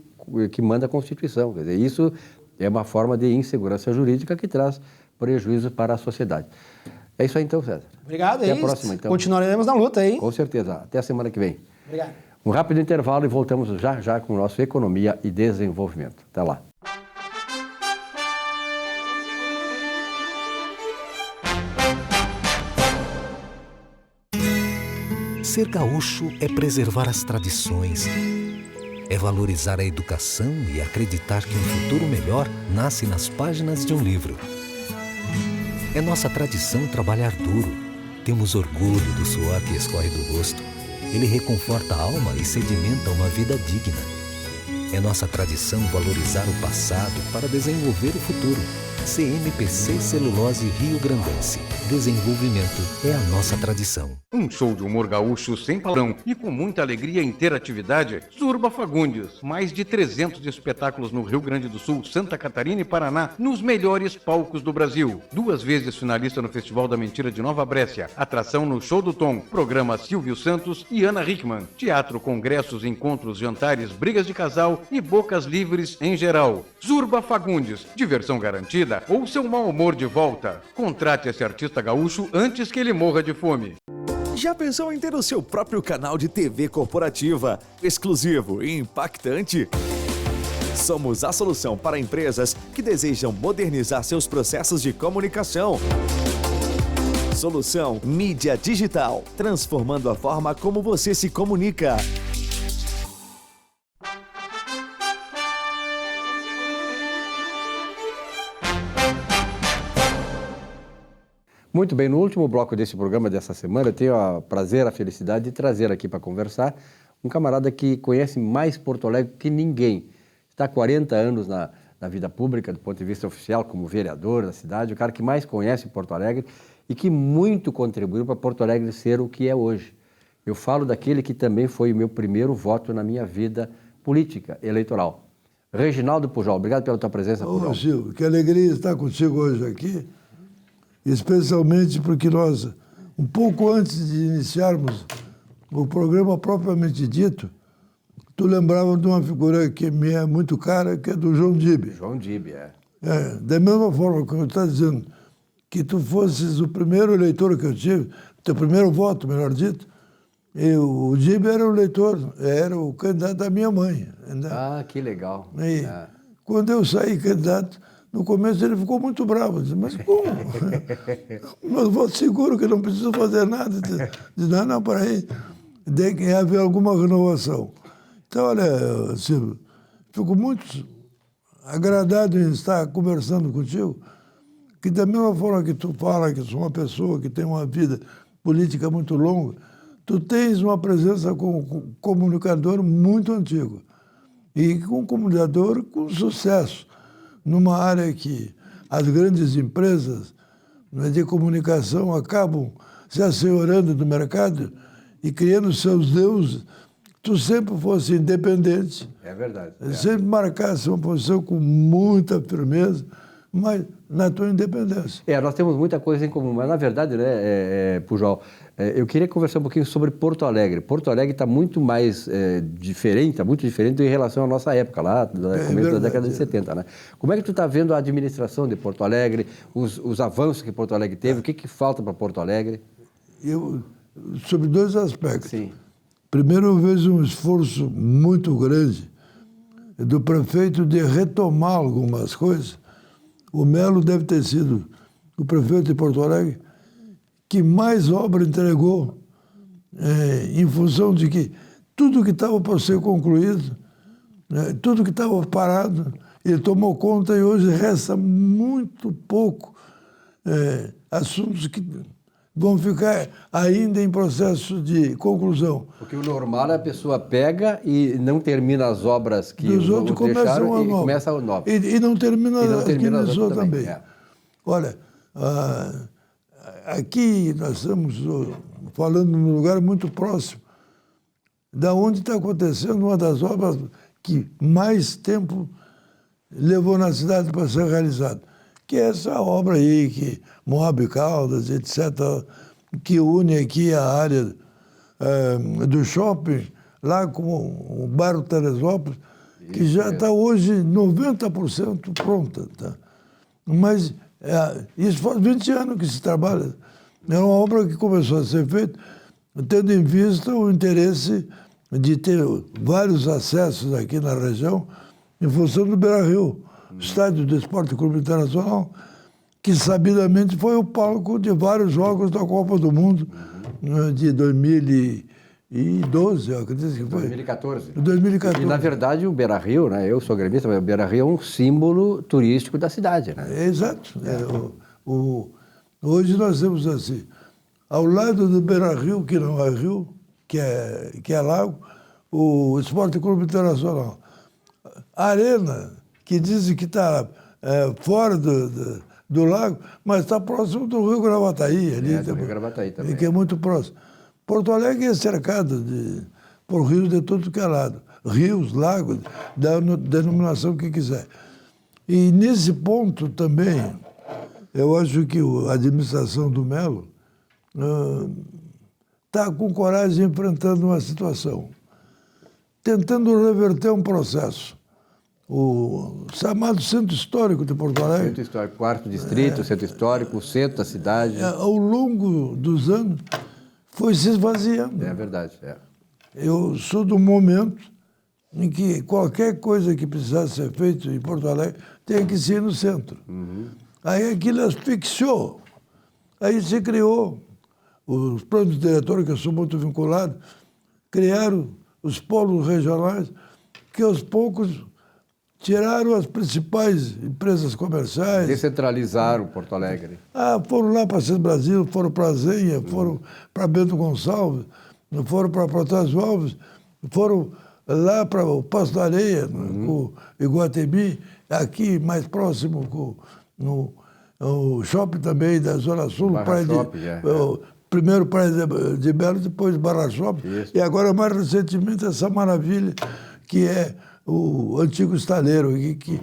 A: manda a Constituição. Quer dizer, isso é uma forma de insegurança jurídica que traz prejuízo para a sociedade. É isso aí então, César.
H: Obrigado.
A: Até a próxima, então.
H: Continuaremos na luta aí.
A: Com certeza. Até a semana que vem.
H: Obrigado.
A: Um rápido intervalo e voltamos já com o nosso Economia e Desenvolvimento. Até lá.
C: Ser gaúcho é preservar as tradições, é valorizar a educação e acreditar que um futuro melhor nasce nas páginas de um livro. É nossa tradição trabalhar duro. Temos orgulho do suor que escorre do rosto. Ele reconforta a alma e sedimenta uma vida digna. É nossa tradição valorizar o passado para desenvolver o futuro. CMPC Celulose Rio Grandense. Desenvolvimento é a nossa tradição.
I: Um show de humor gaúcho sem padrão e com muita alegria e interatividade. Zurba Fagundes. Mais de 300 espetáculos no Rio Grande do Sul, Santa Catarina e Paraná, nos melhores palcos do Brasil. 2 vezes finalista no Festival da Mentira de Nova Brécia. Atração no Show do Tom. Programa Silvio Santos e Ana Hickman. Teatro, congressos, encontros, jantares, brigas de casal e bocas livres em geral. Zurba Fagundes. Diversão garantida ou seu mau humor de volta. Contrate esse artista gaúcho antes que ele morra de fome.
D: Já pensou em ter o seu próprio canal de TV corporativa, exclusivo e impactante? Somos a solução para empresas que desejam modernizar seus processos de comunicação. Solução Mídia Digital, transformando a forma como você se comunica.
A: Muito bem, no último bloco desse programa dessa semana, eu tenho o prazer, a felicidade de trazer aqui para conversar um camarada que conhece mais Porto Alegre que ninguém. Está há 40 anos na vida pública, do ponto de vista oficial, como vereador da cidade, o cara que mais conhece Porto Alegre e que muito contribuiu para Porto Alegre ser o que é hoje. Eu falo daquele que também foi o meu primeiro voto na minha vida política, eleitoral. Reginaldo Pujol, obrigado pela tua presença, Pujol.
J: Ô, Silvio, que alegria estar contigo hoje aqui. Especialmente porque nós, um pouco antes de iniciarmos o programa propriamente dito, tu lembrava de uma figura que me é muito cara, que é do João Dibbe.
A: João Dibbe, é.
J: Da mesma forma que eu estou dizendo que tu fosses o primeiro eleitor que eu tive, teu primeiro voto, melhor dito, o Dibbe era o eleitor, era o candidato da minha mãe. Né?
A: Ah, que legal.
J: E quando eu saí candidato, no começo ele ficou muito bravo, disse, mas como? Mas voto seguro que não preciso fazer nada. Disse, não, para aí, tem que haver alguma renovação. Então, olha, Silvio, fico muito agradado em estar conversando contigo, que da mesma forma que tu fala que sou uma pessoa que tem uma vida política muito longa, tu tens uma presença como comunicador muito antigo e com comunicador com sucesso, numa área que as grandes empresas de comunicação acabam se assenhorando do mercado e criando seus deuses. Tu sempre fosse independente.
A: É verdade.
J: Sempre marcasse uma posição com muita firmeza, mas na tua independência.
A: Nós temos muita coisa em comum, mas na verdade, né, Pujol, eu queria conversar um pouquinho sobre Porto Alegre. Porto Alegre está muito mais diferente, está muito diferente em relação à nossa época, lá, no começo da década de 70, né? Como é que tu está vendo a administração de Porto Alegre, os avanços que Porto Alegre teve, o que falta para Porto Alegre?
J: Sobre 2 aspectos.
A: Sim.
J: Primeiro, eu vejo um esforço muito grande do prefeito de retomar algumas coisas. O Melo deve ter sido o prefeito de Porto Alegre que mais obra entregou em função de que tudo que estava para ser concluído, tudo que estava parado, ele tomou conta e hoje resta muito pouco assuntos que vão ficar ainda em processo de conclusão.
A: Porque o normal é a pessoa pega e não termina as obras que
J: os outros
A: deixaram e começa o novo.
J: E não termina as que iniciou também.
A: É.
J: Olha, aqui nós estamos falando num lugar muito próximo da onde está acontecendo uma das obras que mais tempo levou na cidade para ser realizada, que é essa obra aí, que Moab Caldas, etc., que une aqui a área do shopping, lá com o bairro Teresópolis, que já está hoje 90% pronta. Tá? Mas isso faz 20 anos que se trabalha. É uma obra que começou a ser feita tendo em vista o interesse de ter vários acessos aqui na região em função do Beira-Rio, Estádio do Esporte Clube Internacional, que sabidamente foi o palco de vários jogos da Copa do Mundo de 2000 2012, eu acredito que foi.
A: 2014.
J: 2014.
A: E, na verdade, o Beira-Rio, né? Eu sou gremista, mas o Beira-Rio é um símbolo turístico da cidade, né?
J: Exato. Hoje nós temos assim, ao lado do Beira-Rio, que não é rio, que é lago, o Esporte Clube Internacional. A Arena, que dizem que está fora do lago, mas está próximo do Rio Gravataí. Ali,
A: do Rio Gravataí também.
J: Que é muito próximo. Porto Alegre é cercado por rios de todo que é lado. Rios, lagos, da denominação que quiser. E nesse ponto também, eu acho que a administração do Melo está com coragem enfrentando uma situação, tentando reverter um processo. O chamado Centro Histórico de Porto Alegre.
A: Centro Histórico, quarto distrito, Centro Histórico, o centro da cidade.
J: Ao longo dos anos, foi se esvaziando.
A: É verdade,
J: Eu sou do momento em que qualquer coisa que precisasse ser feita em Porto Alegre tem que ser no centro. Aí aquilo asfixiou. Aí se criou os planos diretores, que eu sou muito vinculado, criaram os polos regionais, que aos poucos tiraram as principais empresas comerciais.
A: Descentralizaram Porto Alegre.
J: Foram lá para César Brasil, foram para Zenha, foram para Bento Gonçalves, foram para Protásio Alves, foram lá para o Passo da Areia, com Iguatemi, aqui mais próximo, o shopping também da Zona Sul, primeiro Praia de Belo, depois Barra Shopping, e agora mais recentemente essa maravilha que é o antigo estaleiro, que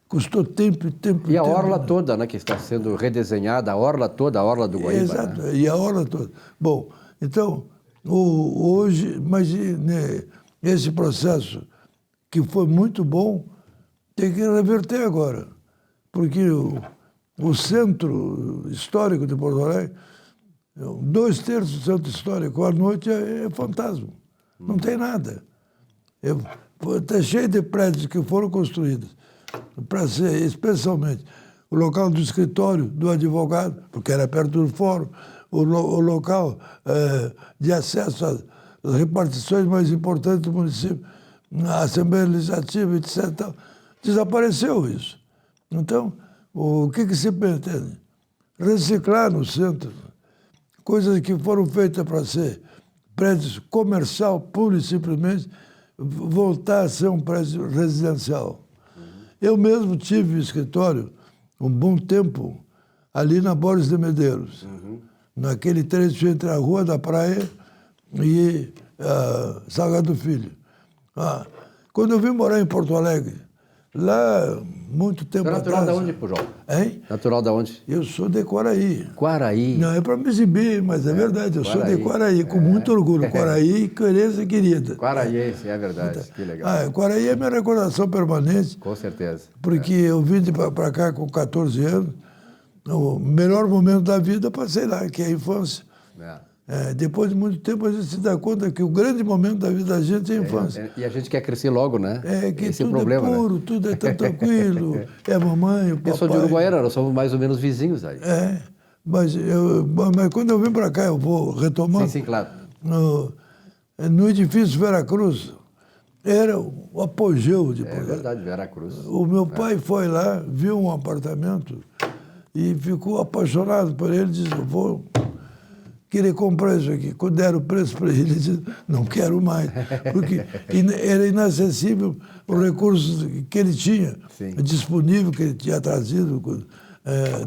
J: custou tempo.
A: E a orla toda, né, que está sendo redesenhada, a orla toda, a orla do Guaíba.
J: Exato,
A: né?
J: E a orla toda. Bom, então, hoje, mas esse processo que foi muito bom, tem que reverter agora, porque o centro histórico de Porto Alegre, 2/3 do centro histórico, à noite é fantasma, não tem nada. Está cheio de prédios que foram construídos para ser, especialmente, o local do escritório do advogado, porque era perto do fórum, o local de acesso às repartições mais importantes do município, a Assembleia Legislativa, etc. Desapareceu isso. Então, o que se pretende? Reciclar no centro coisas que foram feitas para ser prédios comercial, puro e simplesmente, voltar a ser um prédio residencial. Eu mesmo tive escritório um bom tempo ali na Borges de Medeiros, naquele trecho entre a Rua da Praia e Salgado Filho. Quando eu vim morar em Porto Alegre, lá, muito tempo atrás...
A: Natural de onde, Pujol?
J: Hein?
A: Natural de onde?
J: Eu sou de Quaraí.
A: Quaraí?
J: Não, é para me exibir, mas é verdade, eu sou de Quaraí, com muito orgulho. Quaraí, querência querida.
A: Quaraíense, é verdade, que legal.
J: Quaraí é minha recordação permanente.
A: Com certeza.
J: Porque eu vim para cá com 14 anos, o melhor momento da vida passei lá, que é a infância. Depois de muito tempo a gente se dá conta que o grande momento da vida da gente é a infância.
A: E a gente quer crescer logo, né?
J: Que
A: esse
J: tudo
A: problema,
J: é puro,
A: né?
J: tudo é tão tranquilo, é a mamãe, o papai.
A: Eu sou de Uruguaiana, nós somos mais ou menos vizinhos aí.
J: Mas quando eu vim para cá, eu vou retomando.
A: Sim, claro.
J: No edifício Veracruz, era o apogeu de Porto Alegre.
A: É verdade, Veracruz.
J: O meu pai foi lá, viu um apartamento e ficou apaixonado por ele, disse, eu vou querer comprar isso aqui. Quando deram o preço para ele disse, não quero mais. Porque era inacessível os recursos que ele tinha, disponível, que ele tinha trazido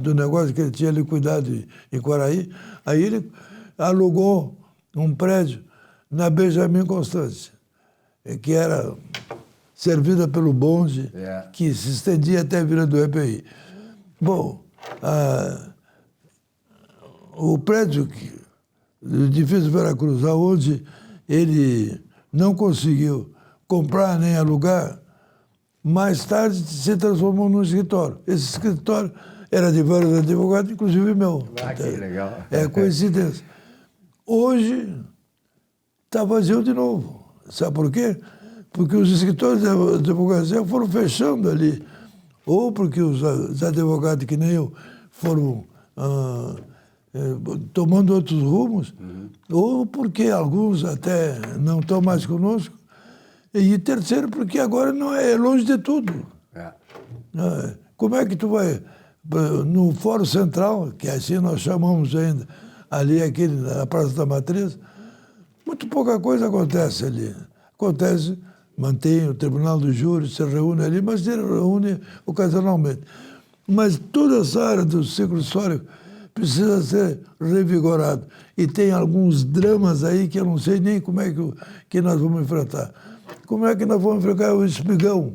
J: do negócio que ele tinha ali cuidado em Quaraí. Aí ele alugou um prédio na Benjamin Constant, que era servida pelo bonde, que se estendia até a Vila do EPI. Bom, o prédio do edifício Veracruz, onde ele não conseguiu comprar nem alugar, mais tarde se transformou num escritório. Esse escritório era de vários advogados, inclusive meu.
A: Que legal.
J: É coincidência. Hoje está vazio de novo. Sabe por quê? Porque os escritórios de advocacia foram fechando ali. Ou porque os advogados que nem eu foram tomando outros rumos, ou porque alguns até não estão mais conosco, e terceiro, porque agora não é longe de tudo. Como é que tu vai no Fórum Central, que assim nós chamamos ainda, ali na Praça da Matriz, muito pouca coisa acontece ali. Acontece, mantém o Tribunal do Júri, se reúne ali, mas se reúne ocasionalmente. Mas toda essa área do ciclo histórico precisa ser revigorado. E tem alguns dramas aí que eu não sei nem como é que nós vamos enfrentar. Como é que nós vamos enfrentar o Espigão?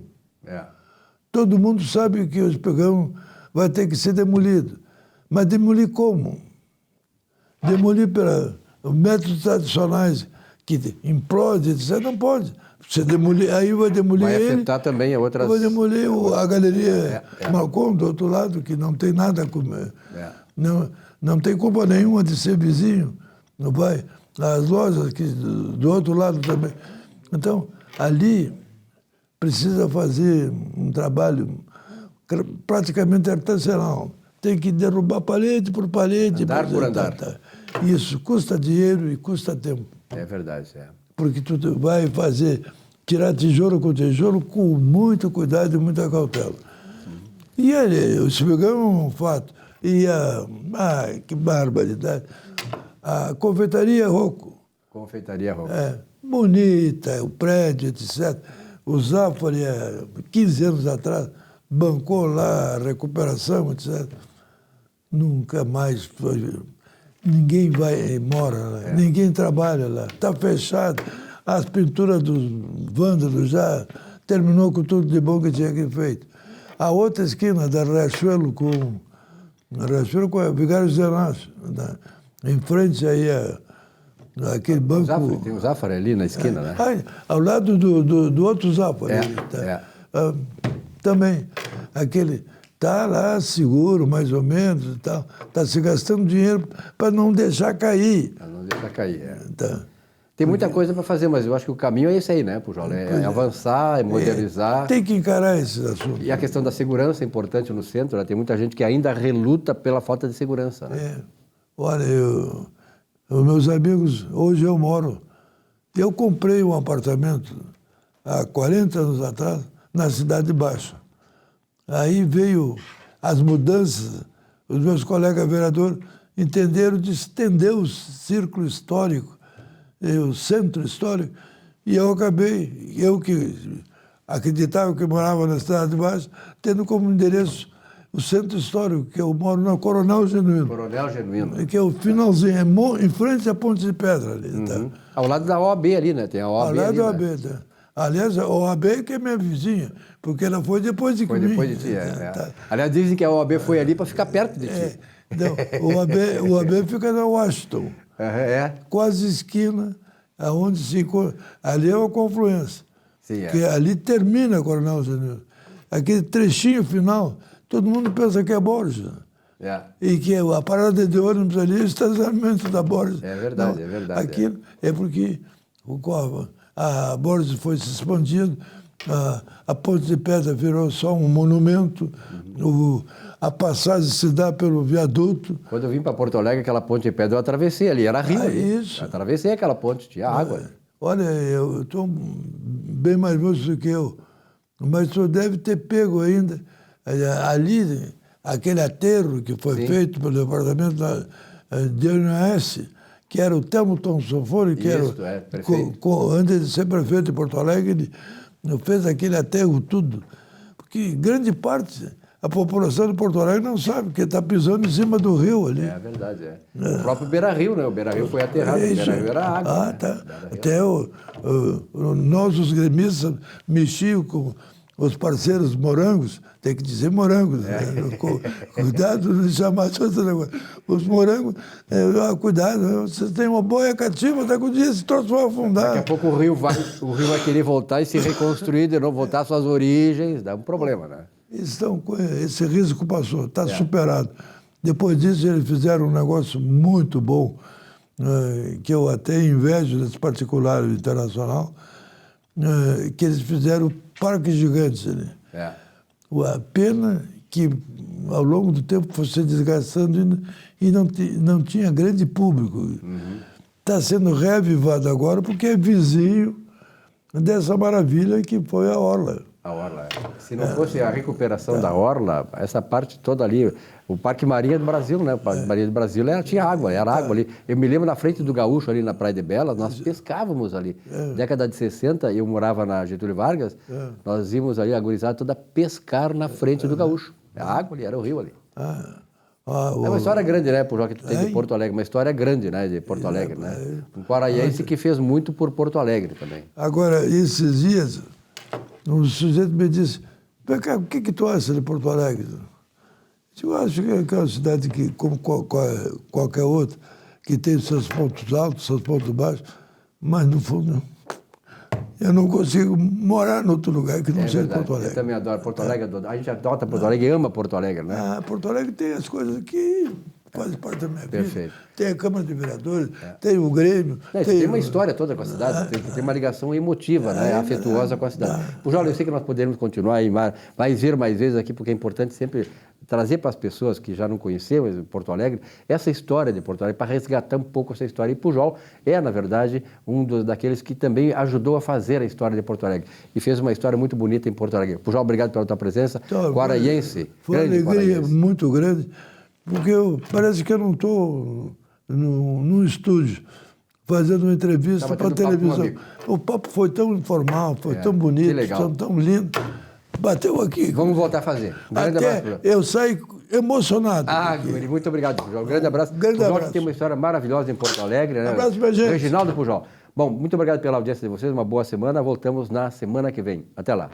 J: Todo mundo sabe que o Espigão vai ter que ser demolido. Mas demolir como? Demolir pelos métodos tradicionais, que implode, etc. Não pode. Você demolir, aí vai demolir
A: vai
J: ele.
A: afetar também outras...
J: Vai demolir a galeria Malcom, do outro lado, que não tem nada com... Não tem culpa nenhuma de ser vizinho. Não vai. As lojas que do outro lado também. Então, ali precisa fazer um trabalho praticamente artesanal. Tem que derrubar parede por parede.
A: Andar por andar.
J: Isso custa dinheiro e custa tempo.
A: É verdade,
J: Porque tu vai tirar tijolo com tijolo com muito cuidado e muita cautela. E o Espigão é um fato. E que barbaridade. A confeitaria Rocco.
A: Confeitaria Rocco.
J: Bonita, o prédio, etc. O Zafari, 15 anos atrás, bancou lá a recuperação, etc. Nunca mais foi. Ninguém mora lá, ninguém trabalha lá. Está fechado. As pinturas dos vândalos já terminou com tudo de bom que tinha que feito. A outra esquina da Riachuelo com a Vigário Zenacho, em frente aí aquele banco...
A: Tem o Zafari ali na esquina, né?
J: Ao lado do outro Zafari. Também. Aquele... Está lá seguro, mais ou menos, e tal. Está se gastando dinheiro para não deixar cair.
A: Para não deixar cair, Tem muita coisa para fazer, mas eu acho que o caminho é esse aí, né, Pujol? É avançar, é modernizar.
J: Tem que encarar esse assunto.
A: E a questão da segurança é importante no centro, né? Tem muita gente que ainda reluta pela falta de segurança, né?
J: Olha, os meus amigos, hoje eu moro... Eu comprei um apartamento há 40 anos atrás, na Cidade Baixa. Aí veio as mudanças, os meus colegas vereadores entenderam de estender o círculo histórico, o centro histórico, e eu que acreditava que morava na Cidade Baixa, tendo como endereço o centro histórico, que eu moro na Coronel Genuíno.
A: Coronel Genuíno.
J: Que é o finalzinho, em frente à Ponte de Pedra ali.
A: Ao lado da OAB ali, né? Tem a OAB ali,
J: ao lado da OAB, Aliás, a OAB que é minha vizinha, porque ela foi depois de mim.
A: Foi depois de ti, Aliás, dizem que a OAB foi ali para ficar perto de ti.
J: Não, o OAB fica na Washington. Quase esquina, aonde se encontra. Ali é uma confluência. Porque ali termina a Coronel Genuíno. Aquele trechinho final, todo mundo pensa que é Borges. E que a parada de ônibus ali é o estacionamento da Borges.
A: É verdade, é verdade.
J: Aquilo é porque a Borges foi se expandindo, a Ponte de Pedra virou só um monumento, a passagem se dá pelo viaduto.
A: Quando eu vim para Porto Alegre, aquela Ponte de Pedra eu atravessei ali, era rio.
J: Isso.
A: Eu atravessei aquela ponte, tinha água.
J: Olha, eu estou bem mais moço do que eu, mas o senhor deve ter pego ainda ali, aquele aterro que foi feito pelo departamento de ONS, que era o Telmo Tonsofone, que era antes de ser prefeito de Porto Alegre, ele fez aquele aterro tudo. Porque grande parte, a população de Porto Alegre não sabe, porque está pisando em cima do rio ali.
A: É verdade, O próprio Beira-Rio, né? O Beira-Rio foi aterrado, o Beira-Rio era água.
J: Até nós, os gremistas, mexiam com os parceiros morangos, tem que dizer morangos, né? Cuidado de chamar de outro negócio. Os morangos, cuidado, vocês têm uma boia cativa, até que o dia esse troço vai afundar.
A: Daqui a pouco o rio vai querer voltar e se reconstruir de novo, voltar às suas origens, dá um problema, né?
J: Esse risco passou, está superado. Depois disso, eles fizeram um negócio muito bom, que eu até invejo desse particular internacional, que eles fizeram parques gigantes ali. A pena que ao longo do tempo foi se desgastando e não tinha grande público. Está sendo reavivado agora porque é vizinho dessa maravilha que foi a Orla.
A: A Orla. Se não fosse a recuperação da Orla, essa parte toda ali, o Parque Marinha do Brasil, né? O Parque Marinha do Brasil tinha água, era água ali. Eu me lembro na frente do Gaúcho, ali na Praia de Belas, nós pescávamos ali. Década de 60, eu morava na Getúlio Vargas, nós íamos ali, a gurizada toda, pescar na frente do Gaúcho. A água ali, era o rio ali. É uma história grande, né, Pujol, que tu tem de Porto Alegre, uma história grande, né, de Porto Alegre, né? Um quaraense que fez muito por Porto Alegre também.
J: Agora, esses dias, um sujeito me disse, o que tu acha de Porto Alegre? Eu acho que é uma cidade que, como qualquer outra, que tem seus pontos altos, seus pontos baixos, mas no fundo eu não consigo morar em outro lugar que não seja Porto Alegre.
A: Eu também adoro Porto Alegre, a gente adota Porto Alegre e ama Porto Alegre, né?
J: Porto Alegre tem as coisas que fazem parte da minha vida.
A: Perfeito.
J: Tem a Câmara de Vereadores, tem o Grêmio.
A: Tem uma história toda com a cidade, tem uma ligação emotiva, né, afetuosa com a cidade. Pujol, eu sei que nós podemos continuar e mais vezes aqui, porque é importante sempre trazer para as pessoas que já não conheceram Porto Alegre essa história de Porto Alegre, para resgatar um pouco essa história. E Pujol é, na verdade, daqueles que também ajudou a fazer a história de Porto Alegre e fez uma história muito bonita em Porto Alegre. Pujol, obrigado pela tua presença. Quaraense.
J: Foi uma alegria muito grande, porque parece que eu não estou num estúdio fazendo uma entrevista para a televisão. O papo foi tão informal, foi tão bonito, tão lindo. Bateu aqui.
A: Vamos voltar a fazer. Um grande abraço.
J: Eu saí emocionado.
A: Muito obrigado, Pujol. Um grande abraço. Pujol que tem uma história maravilhosa em Porto Alegre. Né?
J: Um abraço pra gente.
A: Reginaldo Pujol. Bom, muito obrigado pela audiência de vocês. Uma boa semana. Voltamos na semana que vem. Até lá.